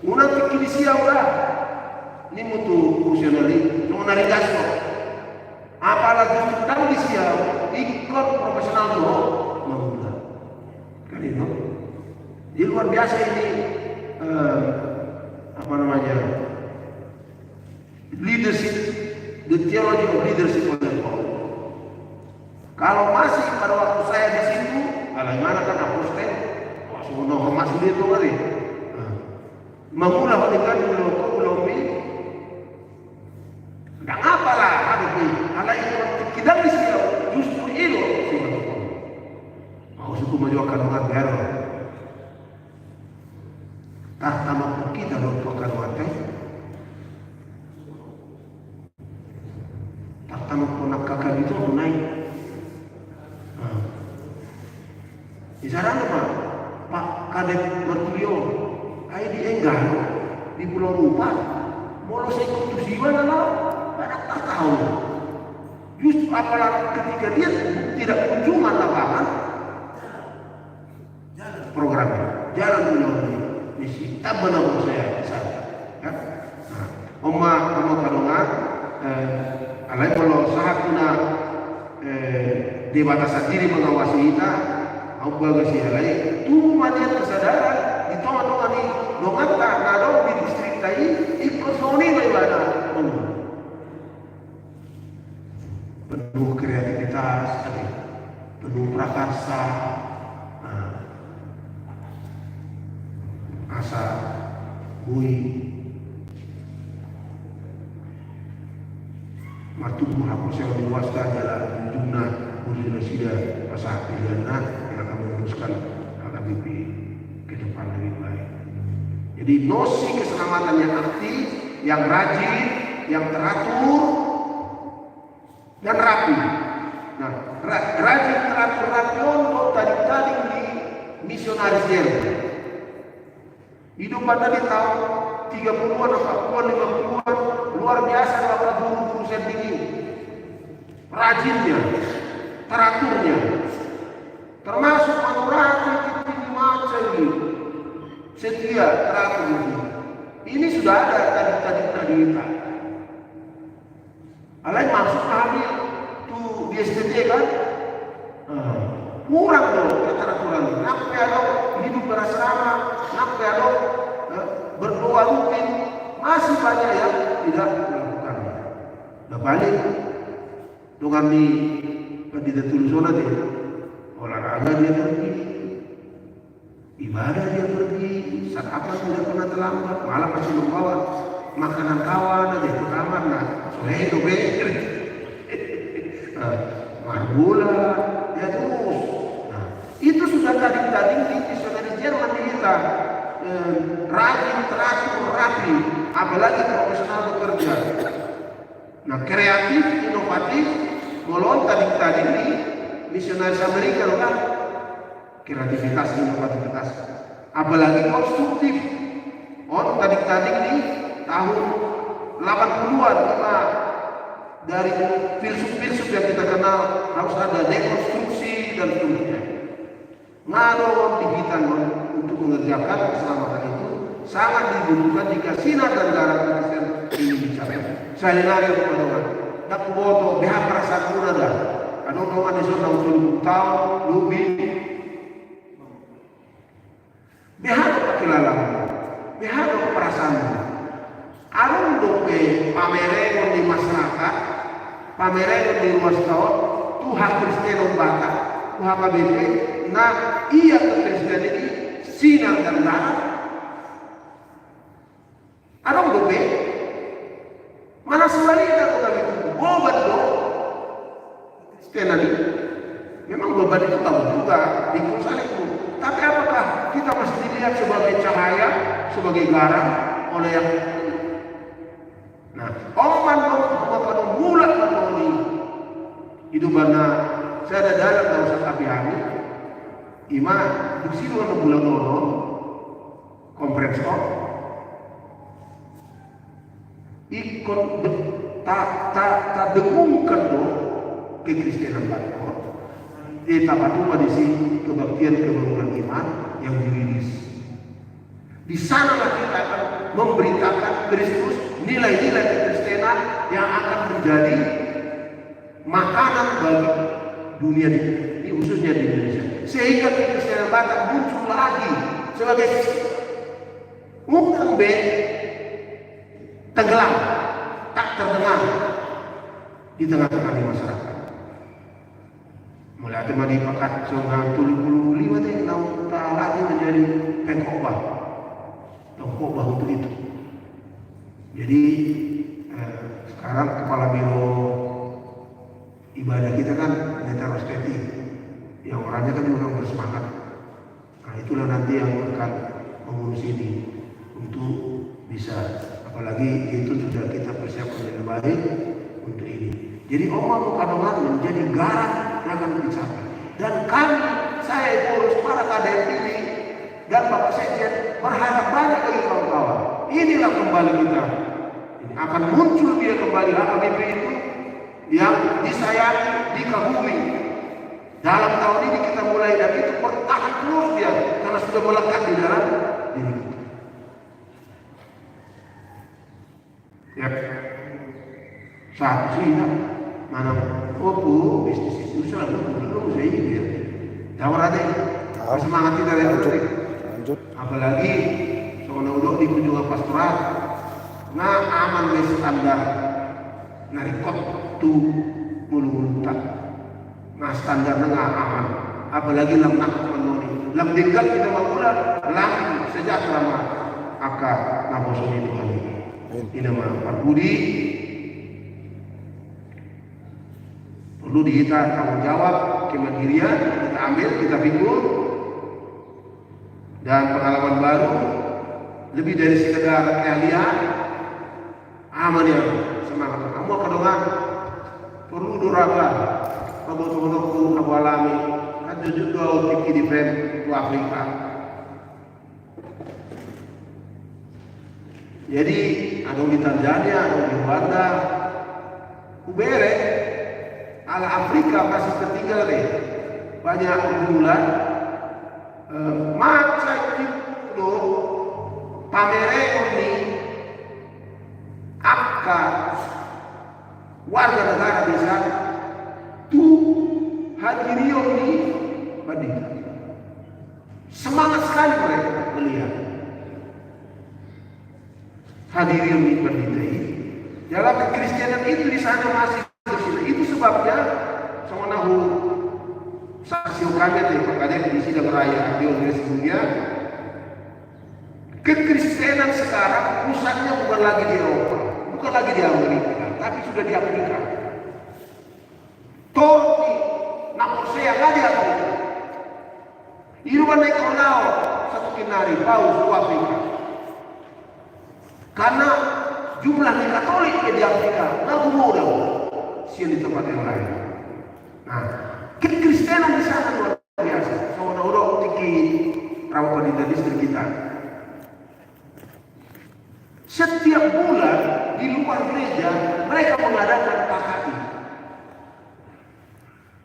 munang kikilisia udah ini mutu profesionali nari gasto apalagi kita di siau ikut profesional dulu mengulang kan itu jadi luar biasa ini apa namanya leadership the theology of leadership oleh Paul. Kalau masih pada waktu saya di situ bagaimana kan apostel sudah masuk di itu kali mengulah dengan belum nggak apalah ada ala itu kita di sini justru itu mau suku menjualkan dengan baru tak tamak kita bertukar waktu tak tamak ponak kakak itu naik di sana apa Pak Kadep Mertulio ay di Enggal di Pulau Rupa mau saya ikut siapa lah banyak tak tahu justru apalagi ketika dia tidak kunjungan lapangan programnya jalan menyambut misi tak benar saya sana ya oma kalungan alai kalau saat kuna di batasan diri mengawasi kita aku bagus ya alai tuh maniat kesadaran itu orang ini dongat tak ada di distrik tadi ikut soni bagaimana penuh kreativitas penuh prakarsa asa bui matu menghapus yang diwasta jalan jumlah sudah sida pasah pilihan yang akan meneruskan HKBP ke depan lebih baik. Jadi nosi keselamatan yang aktif, yang rajin, yang teratur dan rapi. Nah, rajin teratur rapi untuk tadi di misionaris Jerman. Hidup pada di tahun 30-an, 40-an, 50-an luar biasa bapak guru saya tinggi. Rajinnya, teraturnya, termasuk manurati tinggi macam ini. Setia teratur ini. Ini sudah ada tadi kita. Alai masuk kami tuh di STT kan, kurang dong keteraturan. Nak ada hidup berasrama, nak ada berdoa rutin, masih banyak yang tidak melakukan. Nah balik dengan di pendidikan tulisan dia, olahraga dia pergi, ibadah dia pergi, saat apa tidak pernah terlambat, malah masih membawa makanan kawan aja ke kamar, nah sore itu gula, ya terus. Nah, itu sudah tadi di misionaris Jerman kita rajin, teratur, rapi, apalagi profesional bekerja. Nah, kreatif, inovatif, molon tadi di misionaris Amerika loh kan, kreativitas, inovativitas, apalagi konstruktif. Oh, tadi di tahun 80-an dari filsuf-filsuf yang kita kenal harus ada dekonstruksi dan seterusnya. Ngaruh di kita untuk mengerjakan keselamatan itu sangat dibutuhkan jika sinar dan darah Kristen ini bicara. Saya nari kepada nak boto beha perasaan pun ada. Ada orang di sana untuk tahun lebih. Beha kekilalan, beha perasaan. Alun dope pameran di masyarakat, pameran di rumah setahun, Tuhan Kristen bata, Tuhan KBP. Nah, iya Kristen ini sinar dan darah. Alun dope, mana sebaliknya kalau itu, bobat dong. kekristenan ini. Memang beban itu tahu juga, pikul salibmu. Tapi apakah kita mesti dilihat sebagai cahaya, sebagai garam oleh yang nah, oman kalau mulat ini itu bana saya ada dalam tahu sapi kami ima bersih dengan bulan nono kompresor ikon tak dengungkan do kekristenan baru tak patut di kebaktian kebangunan iman yang dirilis. Di sanalah kita akan memberitakan Kristus, nilai-nilai kekristenan yang akan menjadi makanan bagi dunia ini khususnya di Indonesia. Sehingga kekristenan Batak muncul lagi sebagai umumbe tenggelam, tak terdengar di tengah-tengah masyarakat. Mulai tema di pakat songang 75 teh nau tak lagi menjadi pengkhotbah untuk itu. Jadi sekarang kepala biro ibadah kita kan Pendeta Rostetti, yang orangnya kan juga bersemangat. Nah itulah nanti yang akan mengurus ini untuk bisa, apalagi itu sudah kita persiapkan dengan baik untuk ini. Jadi Oma Kadongan menjadi garam yang akan dicapai. Dan kami, saya pengurus para KDM ini dan Bapak Sekjen berharap banyak lagi kawan-kawan. Inilah kembali kita. Ini akan muncul dia kembali HKBP itu yang disayangi, dikagumi. Dalam tahun ini kita mulai dan itu bertahan terus dia karena sudah melekat di dalam diri kita. Ya, satu sih mana bisnis itu selalu belum saya ini ya. Jawab ada semangat kita ya lanjut. Apalagi soalnya udah di kunjungan pastoral, nah aman dari standar, narikot tu mulu tak, nah standarnya nggak aman. Apalagi lemah menoni, lam tinggal kita makulah, lam sejahtera mah akar nabosun itu kali. Ini nama Pak Budi. Perlu kita tanggung jawab kemandirian, kita ambil, kita pikul, dan pengalaman baru lebih dari sekedar keahlian aman ya semangat kamu Kadongan perlu duraga kamu abu alami kan jujur doa tiki defend ke Afrika. Jadi ada di Tanzania, ada di Rwanda, Ubere ala Afrika masih tertinggal deh banyak bulan macam itu pamere ini akan warga negara bisa tu hadirio ini badita semangat sekali mereka melihat hadirio ini badita ini dalam kekristenan itu di sana masih itu sebabnya sama nahu saksi kami di Pakade di sidang raya di dunia kekristenan sekarang pusatnya bukan lagi di Eropa, bukan lagi di Amerika, tapi sudah di Afrika. Torti, Naposea nggak di Afrika. Iruan Nekonao satu kinari paus di Afrika. Karena jumlahnya Katolik di Afrika nggak mudah. Di tempat yang lain. Nah, kekristenan di sana luar biasa. Saudara-saudara tinggi rawa pendidikan distrik kita. Setiap bulan di luar gereja mereka mengadakan KKI.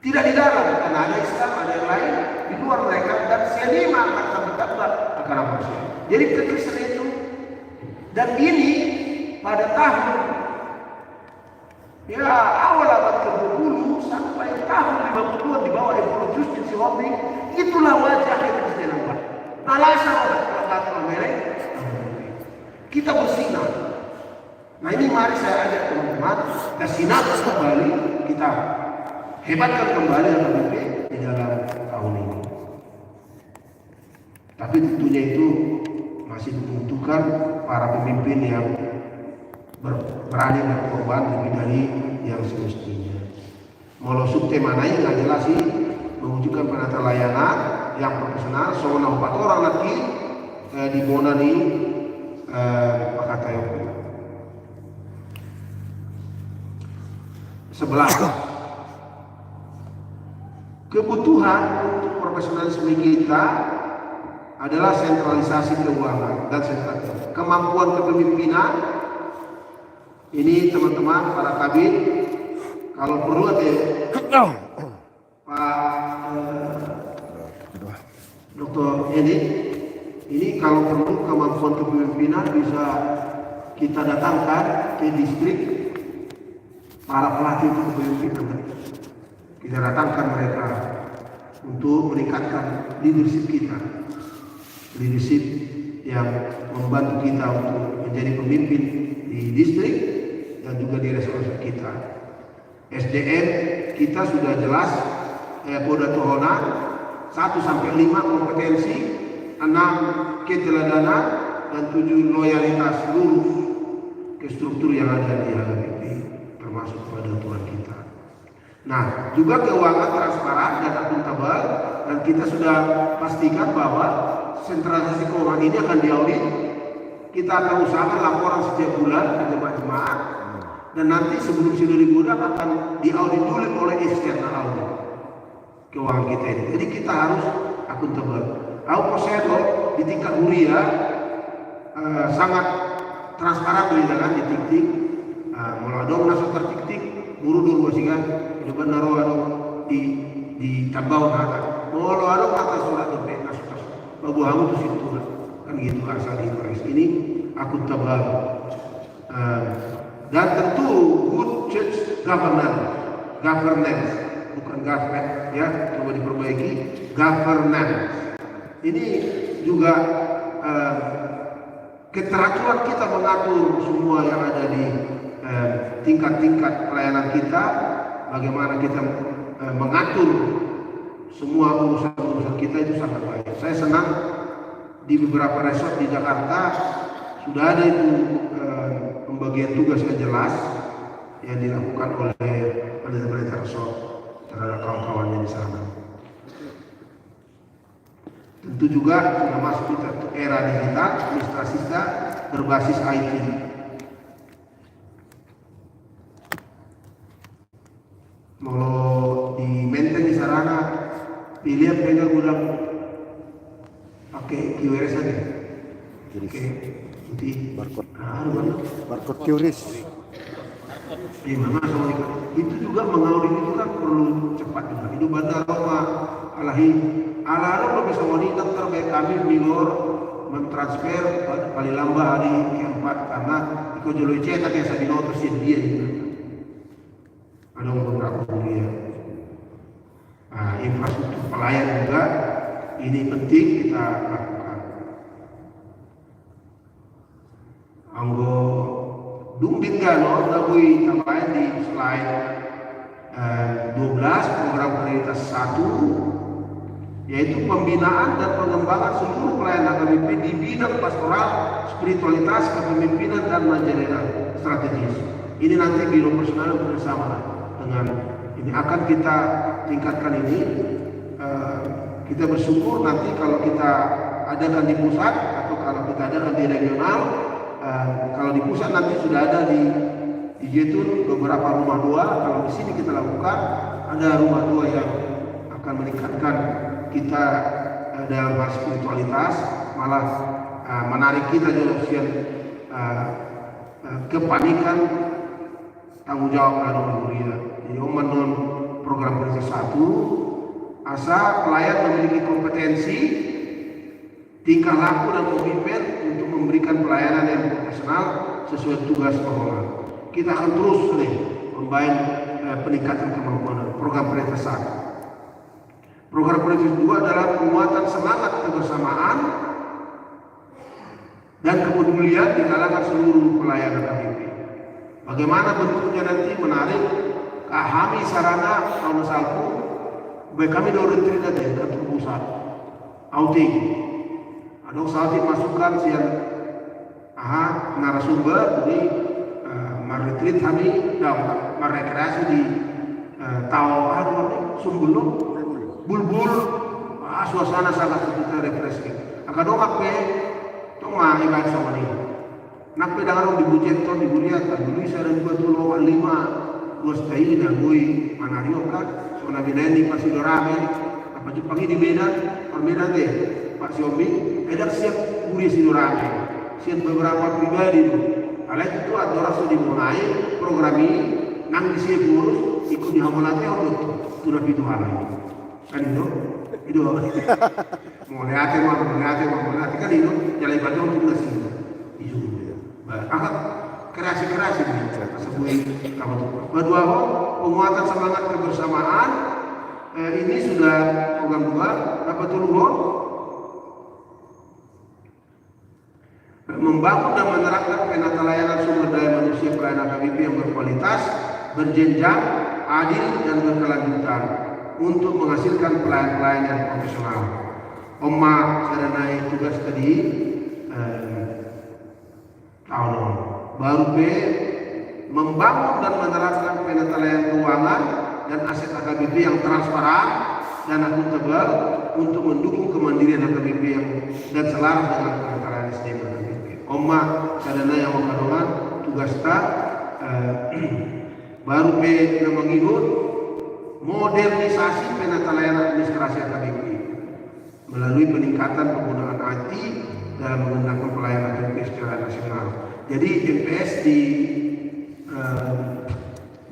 Tidak di dalam, karena ada Islam, ada yang lain di luar mereka dan sianima akan bertambah akan apa sih? Jadi kekristenan itu dan ini pada tahun ya awal abad ke-20 sampai tahun 50-an di bawah Evo Justin Sihobi itulah wajah kekristenan Pak. Alasan abad Amerika kita bersinar. Nah ini mari saya ajak teman-teman ke sinar kembali, kita hebatkan kembali HKBP di dalam tahun ini. Tapi tentunya itu masih membutuhkan para pemimpin yang berani berkorban lebih dari yang semestinya. Molo subtema naik nggak jelas sih, mewujudkan penata layanan yang profesional. Soalnya 4 orang lagi di Bona nih Pakatayo 11. Kebutuhan untuk profesionalisme kita adalah sentralisasi keuangan dan kemampuan kepemimpinan. Ini teman-teman para kabin, kalau perlu ada Pak Dr. ini kalau perlu kemampuan kepemimpinan bisa kita datangkan ke distrik para pelatih kepemimpinan. Kita datangkan mereka untuk meningkatkan leadership kita, leadership yang membantu kita untuk menjadi pemimpin di distrik dan juga di resolusi kita. SDM kita sudah jelas, Boda Tohona 1 sampai 5 kompetensi, 6 keteladanan, dan 7 loyalitas lurus ke struktur yang ada di HKBP, termasuk pada Tuhan kita. Nah, juga keuangan transparan dan akuntabel, dan kita sudah pastikan bahwa sentralisasi keuangan ini akan diaudit. Kita akan usahakan laporan setiap bulan ke jemaat-jemaat, dan nanti sebelum sinode gudang akan diaudit dulu oleh external audit keuangan kita ini. Jadi kita harus akuntabel. Prosedur di tingkat huria sangat transparan di tik-tik. Mulai dong nasib tertik-tik, buru-buru kan. Itu benar di tabau nada. Molo ada kata surat dope naskah. Babu hamu tu situ kan gitu asal ini akuntabel. Dan tentu good church governance, bukan government ya, coba diperbaiki governance. Ini juga keteraturan kita mengatur semua yang ada di tingkat-tingkat pelayanan kita, bagaimana kita mengatur semua urusan-urusan kita itu sangat baik. Saya senang di beberapa resort di Jakarta sudah ada itu pembagian tugas yang jelas yang dilakukan oleh pendeta-pendeta resort terhadap kawan-kawannya di sana. Tentu juga sudah masuk kita era digital, administrasi kita berbasis IT. Mau di maintain di sarana, dilihat pegang gudang pakai QRS aja. Oke, nanti barcode QRS. Gimana sama itu juga mengaudit itu kan perlu cepat juga. Itu bandar Roma alahi lo bisa monitor terbaik kami minor mentransfer paling lambat hari keempat karena ikut jalur cetak yang saya dinotusin dia juga. Ada beberapa kuliah. Infrastruktur pelayan juga ini penting kita lakukan. Anggo Dumbin Gano Dabui tambahan di slide 12 program prioritas 1, yaitu pembinaan dan pengembangan seluruh pelayanan HKBP di bidang pastoral, spiritualitas, kepemimpinan, dan manajerial strategis. Ini nanti biro personal bersama dengan ini akan kita tingkatkan ini. Kita bersyukur nanti kalau kita adakan di pusat atau kalau kita adakan di regional. Kalau di pusat nanti sudah ada di Jetun beberapa rumah doa. Kalau di sini kita lakukan ada rumah doa yang akan meningkatkan kita dalam hal spiritualitas, malah menarik kita dalam usia kepanikan tanggung jawab dalam kuliah. Jadi menon program prioritas 1, asa pelayan memiliki kompetensi, tingkah laku dan komitmen untuk memberikan pelayanan yang profesional sesuai tugas pengelola. Kita akan terus membangun peningkatan kemampuan program prioritas 1. Program prioritas 2 adalah penguatan semangat kebersamaan dan kepedulian di kalangan seluruh pelayanan HKBP. Bagaimana bentuknya nanti menarik kahami sarana tahun salku baik kami dari retreat dan kantor pusat outing. Ada saat masukkan siang narasumber jadi meretreat kami dan merekreasi di tahu Sumbulung, Bulbul, suasana sangat begitu refreshing. Akadong ape, tong ibadah sama ni. Nak pedang di bujet ton di buliat, dulu saya ada 25 gostai na goi manario kan, so nabi nani pasti dorame, apa Jepang di Medan, Medan deh, Pak Xiaomi, edak siap buri si dorame, siap beberapa pribadi tu. Alai itu ada orang dimulai program ini, nang disiap urus, ikut di hamalati orang tu nabi Tuhan kan itu mau lihat kan itu jalan ibadah untuk nasi itu. Angkat kerasi ini sebuah kamu tuh. Kedua penguatan semangat kebersamaan ini sudah program 2. Apa tuh membangun dan menerapkan penata layanan sumber daya manusia pelayanan KBP yang berkualitas, berjenjang, adil dan berkelanjutan untuk menghasilkan pelayan-pelayan yang profesional. Oma serenai tugas tadi tahun baru B membangun dan menerapkan penata layanan keuangan dan aset AKBP yang transparan dan akuntabel untuk mendukung kemandirian AKBP yang dan selaras dengan penata layanan SDM AKBP. Oma sadana yang mengandungan tugas tak baru B mengilut modernisasi penata layanan administrasi AKBP melalui peningkatan penggunaan IT dalam menggunakan pelayanan AKBP secara nasional. Jadi MPS di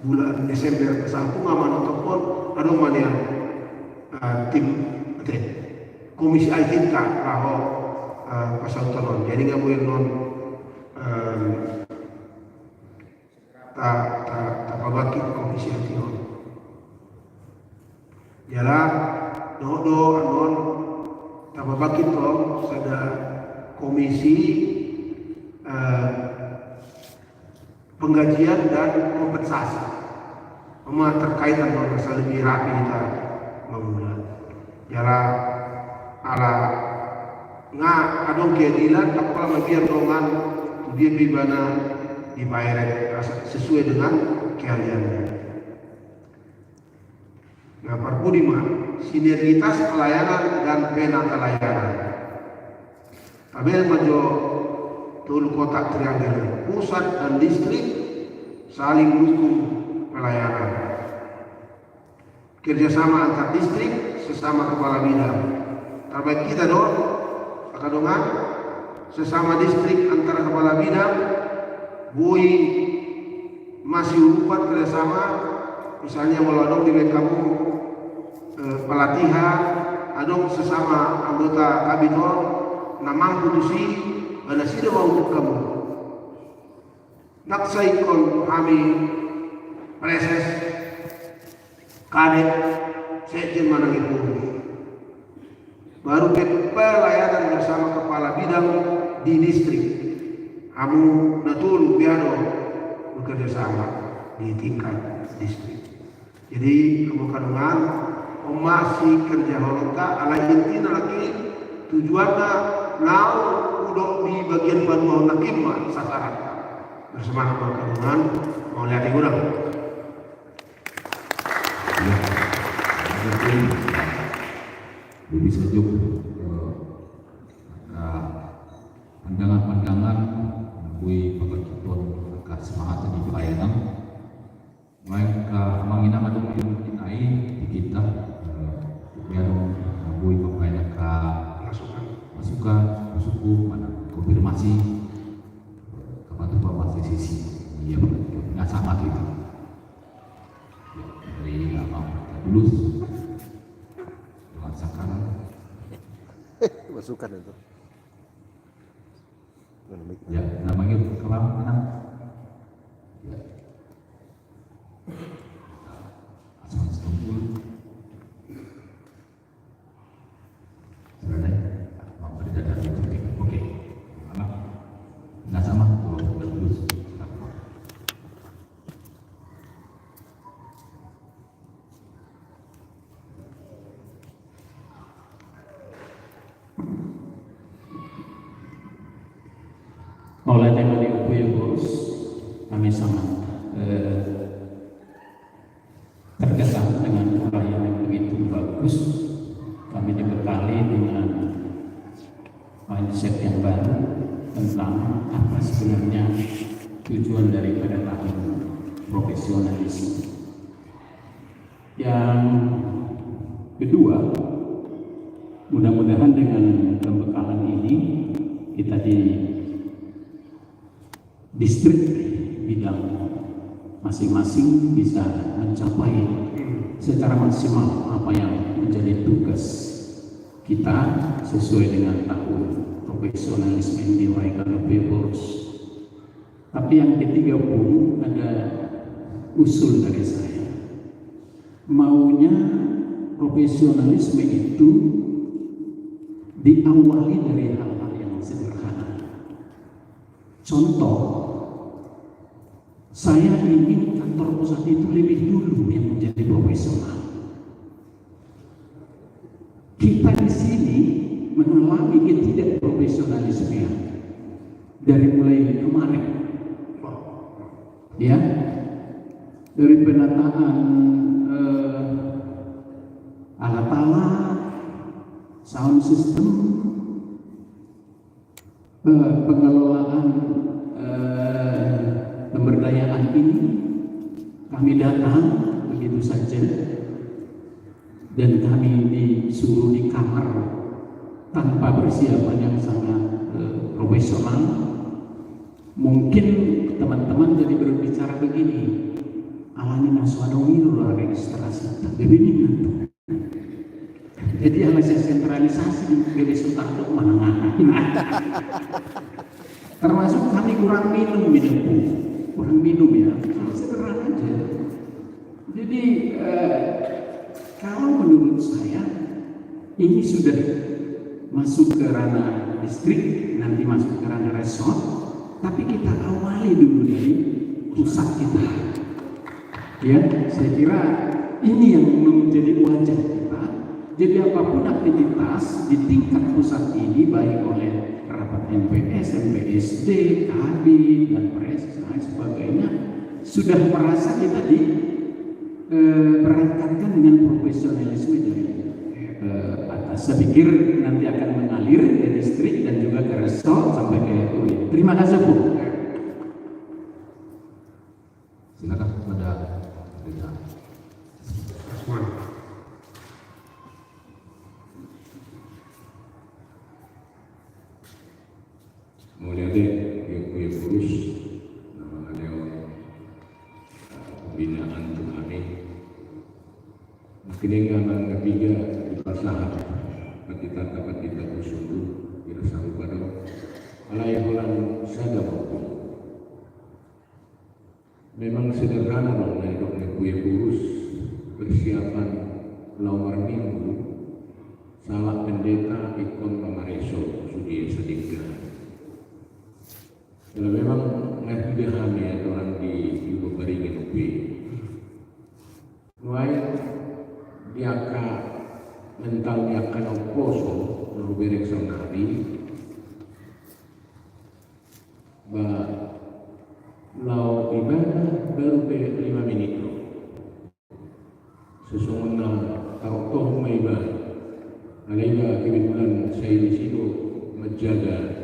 bulan Desember satu ngaman telepon ada mana yang tim komisi IT kalau pasal tahun. Jadi nggak boleh non tak pabaki komisi IT non. Jalan do anon tak pabaki toh ada komisi penggajian dan kompensasi terkait dengan masalah lebih rapi kita memulai jalan ala nggak adong keadilan apa lagi dongan dia bibana dibayar sesuai dengan keahliannya. Nah, Parpudima sinergitas pelayanan dan penata layanan. Tabel majo tul kotak triangle pusat dan distrik saling dukung pelayanan. Kerjasama antar distrik sesama kepala bidang. Terbaik kita dong, akadongan sesama distrik antara kepala bidang, bui masih urupat kerjasama. Misalnya meladong di kamu pelatihan, adong sesama anggota kabinet, namang putusi. Ada sida mau kamu nak saikon kami preses kadek sejen mana itu baru pelayanan bersama kepala bidang di distrik kamu natul biado bekerja sama di tingkat distrik. Jadi kamu kandungan masih kerja holonta ala intina lagi tujuannya now udah di bagian baru nakimah sasaran bersama kandungan mau lihat yang udah lebih sejuk pandangan-pandangan kui pagkakipon ka semangat di pelayanan mereka menginang adong yung kinai di kita meron kui pagpelayanan ka masukan mana konfirmasi kepada Bapak sisi iya nggak sama itu dari abang lulus dengan sekarang masukan itu ya namanya kelam menang ya asal setumpul selesai mau berdada oke mana nggak sama kalau udah lulus oleh tema di Upaya Bos kami sangat terkesan bagus. Kami dibekali dengan mindset yang baru tentang apa sebenarnya tujuan daripada tahun profesionalisme. Yang kedua, mudah-mudahan dengan pembekalan ini kita di distrik bidang masing-masing bisa mencapai secara maksimal apa yang menjadi tugas kita sesuai dengan tahun profesionalisme yang dirayakan Bebos. Tapi yang ketiga pun ada usul dari saya, maunya profesionalisme itu diawali dari hal-hal yang sederhana. Contoh, saya ingin kantor pusat itu lebih dulu yang menjadi profesional. Kita di sini mengalami ketidakprofesionalisme dari mulai kemarin, ya, dari penataan alat-alat, sound system, pengelolaan pemberdayaan ini. Kami datang begitu saja dan kami disuruh di kamar tanpa persiapan yang sangat profesional. Mungkin teman-teman jadi berbicara begini, alani naswadawiro registrasi tapi ini tuh. Jadi alasan sentralisasi dari Sultan mana termasuk kami kurang minum ya, sederhana aja. Jadi kalau menurut saya ini sudah masuk ke ranah distrik, nanti masuk ke ranah resort, tapi kita awali dulu dari pusat kita. Ya, saya kira ini yang menjadi wajah kita. Jadi apapun aktivitas di tingkat pusat ini, baik oleh rapat MPS, MPSD, KB, dan Pres, dan sebagainya, sudah merasa kita berangkatkan dengan profesionalisme dari atas. Saya pikir nanti akan mengalir ke distrik dan juga ke resort sampai ke UI. Terima kasih, Bu. Silakan kepada Mulia yang urus nama Dewan Pembinaan untuk kami. Mungkin yang ketiga dipasahat ketika dapat kita bersundu dirasa pada alayahulan sadar maupun memang sederhana dong dari kue urus persiapan lawar minggu salah pendeta ikon pamareso sudi sedikit. Kalau memang nggak tidak hamil orang di beringin upi, mulai diaka mental diakan oposo lalu berek sonari, lau ibadah baru ke 5 menit lo, sesungguhnya tahu ibadah, alaiga kebetulan saya di situ menjaga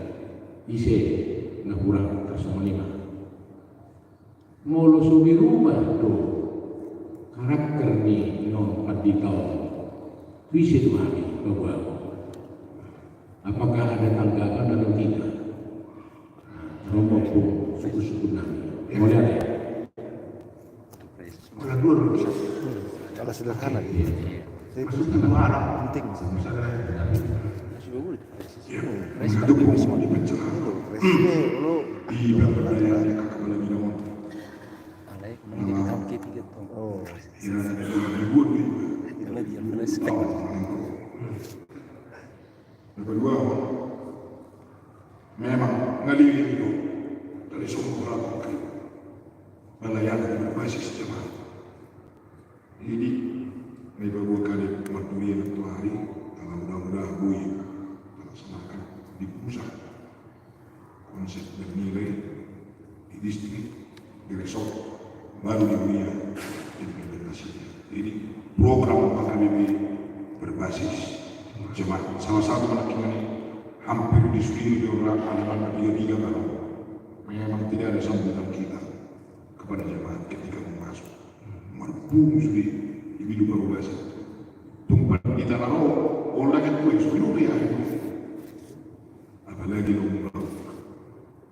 isi. Nah kurang tersama 5 molo subi rumah tuh karakter nih non 4 tahun bisa tuh hari bahwa apakah ada tanggapan atau tidak rombong pun suku-suku nami boleh ada Kalau sederhana saya penting mendukung semua dipencet lo di pemberdayaan kepala bidang oh yang kedua memang ngaliri itu dari semua orang melayani berbasis jemaat. Jadi may beberapa kali pertemuan itu hari kalau mudah-mudahan bui laksanakan di pusat konsep bernilai di distrik di resort baru di dunia implementasinya. Jadi program KBB berbasis jemaat. Salah satu anak ini hampir disuruh orang anak-anak tiga kalau memang tidak ada sambutan kita kepada jemaat ketika masuk. Mampu sudah dibidu baru bahasa. Tumpat kita lalu orang itu sudah dia itu. Apalagi lo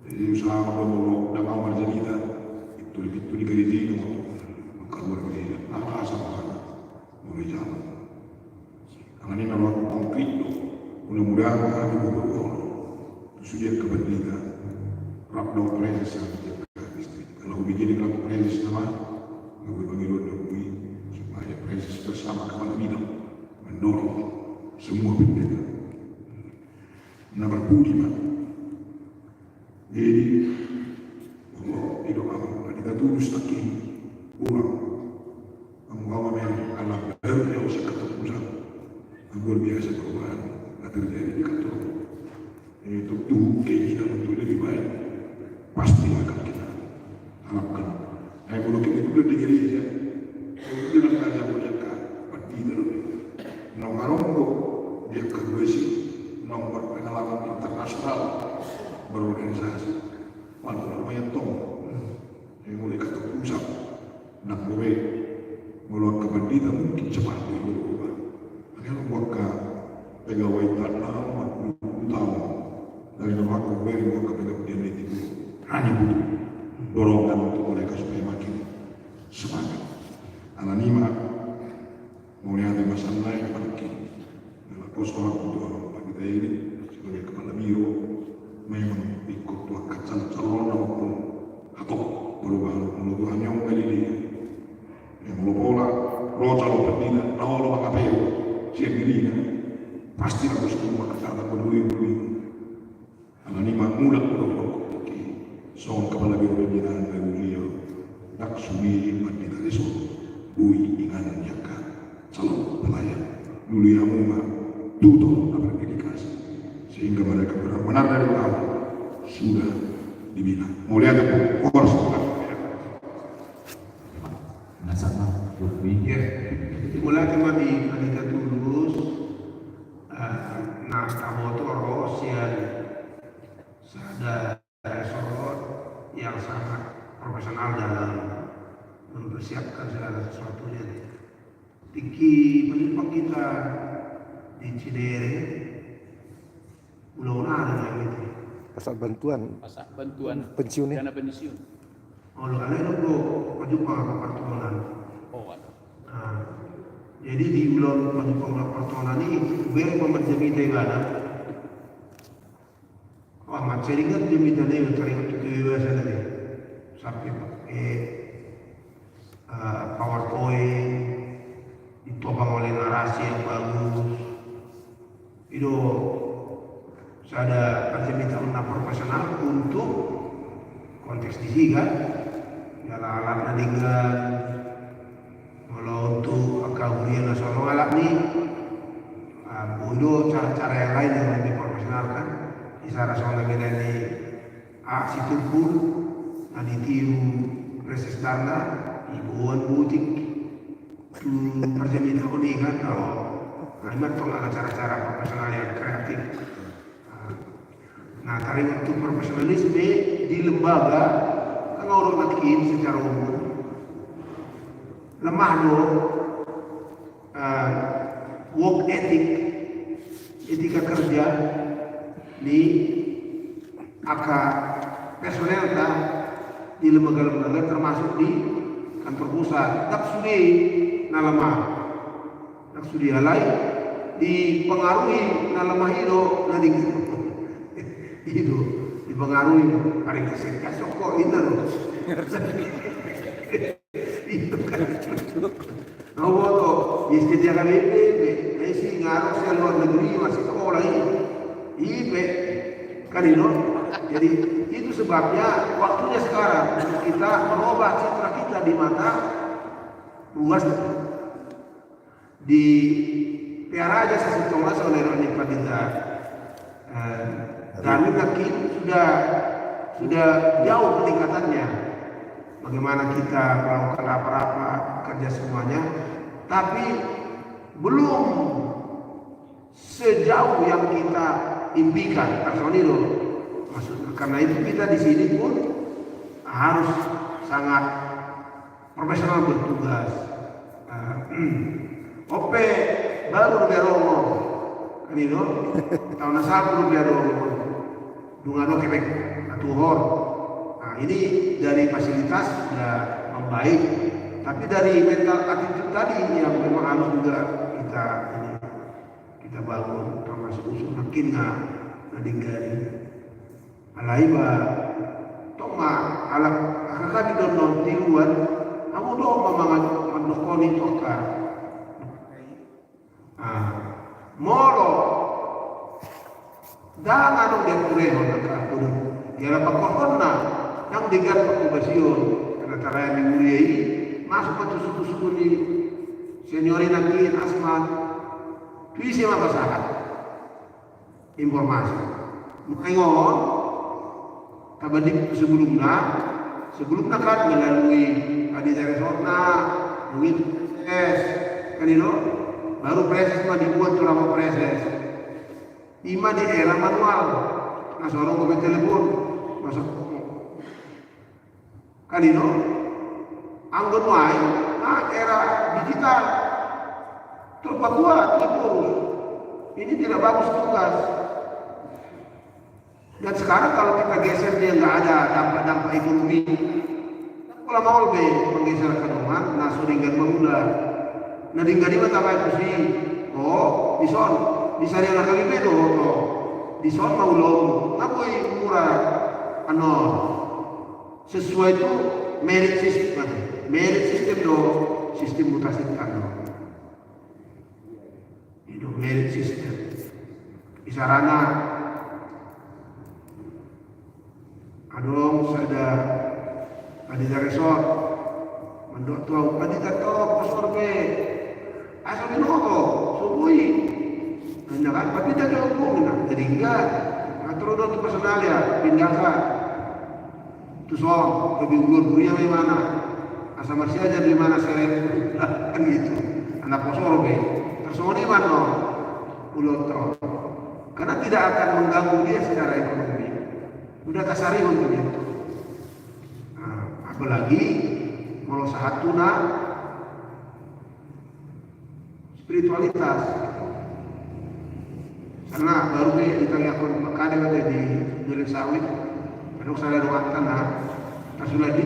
jadi usaha lo dan awal cerita itu di gereja itu keluar gereja apa asal mana mulai jalan. Karena ini kalau konkret lo mudah-mudahan kami berdoa sudah kepentingan Rabdo Presis yang menjaga istri. Kalau begini kalau Presis nama gue bagi lo supaya Presis bersama kepala bidang mendorong semua pendeta. Nah berbudi mak. Jadi Allah hidup Allah kita tulus lagi uang membawa yang alam baru yang usah ketemu luar biasa perubahan yang terjadi di kantor. Ini tentu keinginan untuk lebih baik pasti akan kita harapkan. Kalau kita juga di gereja itu dalam kerja mereka pasti terus nomor dia kerja nomor pengalaman internasional berorganisasi walau namanya Tom yang mulai kata pusat nak boleh meluar kebandita mungkin cepat berubah akhirnya maka pegawai tanah 40 tahun dari nomor gue maka pegawai itu hanya butuh dorongan untuk mereka supaya makin semangat ananima mulai ada masalah yang makin dalam posko untuk orang kita ini sebagai kepala biro memang ikut wakil calon maupun atau perubahan penuduhan yang kali yang lo pola lo calon berbeda lo mengapa siap diri pasti harus semua kata berdui karena ini mudah soal kepala biro pembinaan beliau tak sudi mandita resor bui inganan jaka calon pelayan dulu yang muma tutup apa dedikasi sehingga mereka benar-benar dari awal sudah dibina. Mulai ada kurs Nasabah Rukmi. Ya, mulai cuma di Andika Tulus, nah kamotor yang ada resort yang sangat profesional dalam mempersiapkan segala sesuatunya. Tiki menimpa kita di Cidere, mudah-mudahan ada yang itu. Pasal bantuan pensiunnya. dana pensiun. Oh, lo ada lo maju pertonan. Oh, ada. Nah, jadi di bulan maju pertonan ini, gue memerjami mana? Wah, macam ini kan demi dana yang terima kebiasaan tadi, sampai pakai PowerPoint, ditopang oleh narasi yang bagus. Itu saya ada kerja profesional untuk konteks di sini kan, dalam alat nadingan, kalau untuk kaguyan nasional alat nih, itu cara-cara yang lain yang lebih profesional kan, bisa rasional ini aksi tumpul, aditiu reses dana, ibuan butik, perjalanan ini kan kalau memang ada cara-cara profesional yang kreatif. Nah, tarik untuk profesionalisme di lembaga kan orang makin secara umum lemah dong work ethic, etika kerja di personel di lembaga-lembaga termasuk di kantor pusat. Tak sudi lemah, tak sudi halai dipengaruhi lemah itu dipengaruhi hari kesekian sokok itu loh. Itu kan. Nopo to, istri kami ini sih ngaruh sih luar negeri masih sekolah ini, kan itu. Jadi itu sebabnya waktunya sekarang kita merubah citra kita di mata luas. Di Piara aja sesuatu oleh Rani Padita. Kami yakin sudah jauh peningkatannya. Bagaimana kita melakukan apa-apa kerja semuanya, tapi belum sejauh yang kita impikan, personil. Maksudnya karena itu kita di sini pun harus sangat profesional bertugas. Ope baru beromo, kan itu tahun satu beromo, dungan kepek atuhor. Nah ini dari fasilitas sudah membaik, tapi dari mental attitude tadi yang memang harus juga kita bangun, termasuk usul makin nadinggari. Alaiba, toma alat kami don tiluan, kamu dong memangat mendokoni toka. Molo, dah anu dia kureho nak kudu. Dia lepas korona yang digat pekubasiun karena cara yang dimuliai masuk ke suku-suku ni seniorin nakin asmat. Tuisi apa sahat informasi. Mengengon kabadik sebelumnya kan melalui Aditya Resona, mungkin proses, kan itu baru proses mah dibuat selama proses. Ima di era manual, nah seorang ke telepon, masuk, kan itu anggun wae, nah era digital terpakuat terus. Ini tidak bagus tugas. Dan sekarang kalau kita geser dia nggak ada dampak ekonomi, kalau mau lebih menggeser ke rumah, nah suringan mengulah, nah tinggal di mata itu sih, oh di sana yang kali itu, di sana mau lomo, apa murah, sesuai itu merit system do sistem mutasi itu merit system, isarana. Adong sada Aditya Resort mendok tuau Aditya tok pasor be asal minoko subui hanya kan tapi tak ada hubungan jadi enggak atau do tu personal ya pindah ka tu soal lebih ulur dunia mana asal masih aja di mana seret kan gitu anak pasor be tersoni mana ulur tok karena tidak akan mengganggu dia secara ekonomi. Udah kasari untuk itu. Nah, apalagi kalau sahatuna spiritualitas. Karena baru ditanyakan makanya ada di Jalan Sawit, ada saya doang tanah, kasuladi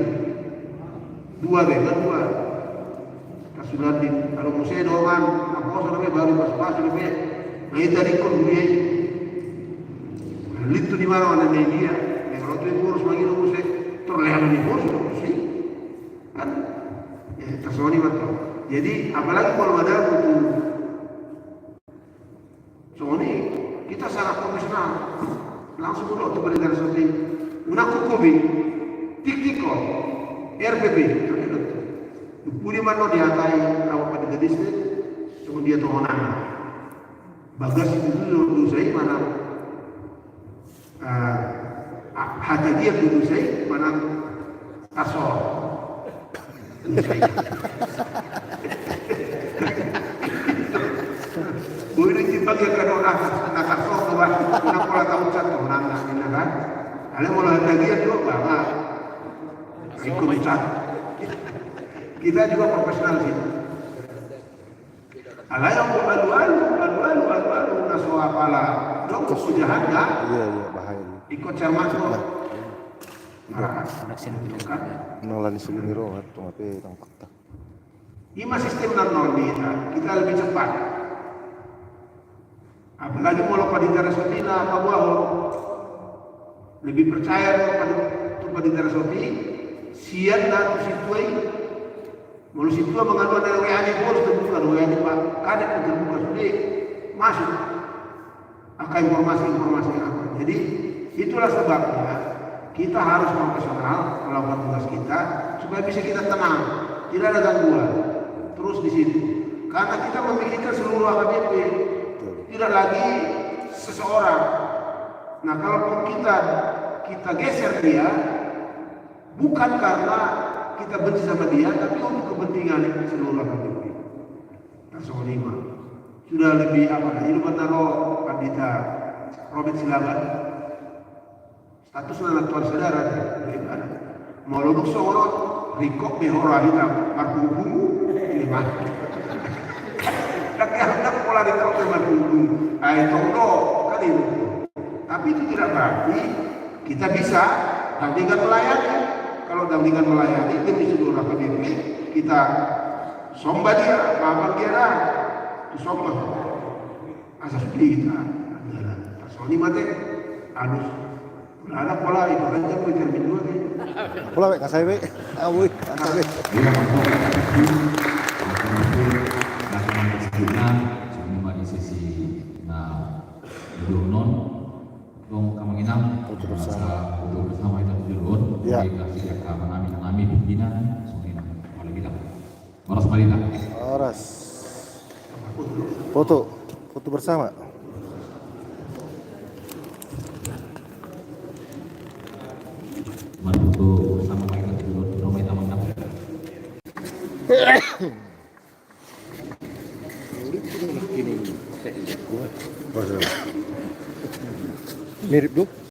dua. Kasuladi kalau musik doangan, apa sampai baru pas lebih. Nah itu tadi dunia. Litu di mana ada dia. Kalau tu urus lagi lu musik terlihat di urus sih kan ya tersoni betul. Jadi apalagi kalau ada butuh Sony kita sangat profesional langsung dulu untuk berikan sesuatu unaku kobi tik-tiko RPP Budi mana diatai awak pada gadis cuma dia tohonan bagas itu dulu saya mana hati dia dulu saya mana kasor boleh kita dia kan orang nak kasor tu bah nak pola tahu satu orang nak ini kan ada mulai hati dia tu banget ikut cat kita juga profesional sih ala yang alu naswa pala dong kesudahan ya iya bahaya ikut cermat tuh nolan suliniro atau apa tang fakta ima sistem non kita lebih cepat apalagi mau pada Aditya Resona apa buah lebih percaya pada Aditya Resona sian dan situai mau situa mengadu ada WA pun terbuka WA pak kadang terbuka sudah masuk akan informasi apa jadi itulah sebabnya kita harus profesional melakukan tugas kita supaya bisa kita tenang, tidak ada gangguan terus di situ. Karena kita memikirkan seluruh AKBP, tidak lagi seseorang. Nah, kalaupun kita geser dia, bukan karena kita benci sama dia, tapi untuk kepentingan seluruh AKBP. Nah, sudah lebih apa? Ini benaro Pandita Robert Silaban status anak tuan saudara daripada mau lulus sorot rikok behora hitam marhum ini mah hendak pola rikok marhum tondo kan itu. Tapi itu tidak berarti kita bisa tandingan melayani. Kalau tandingan melayani demi seluruh KBP kita somba dia, maafkan dia dah itu somba asas kita adalah personil mate harus ada pola itu aja aku termin dua deh. Pula wek kasih wek. Awui, kasih wek. Cuma di sesi non dong kamanginam Foto bersama. foto bersama itu dulu Ya. kasih kami pimpinan sungin oleh kita Maros Marita Oras. Foto bersama. foto bersama kita dulu Romai Tamanam Mirip tuh.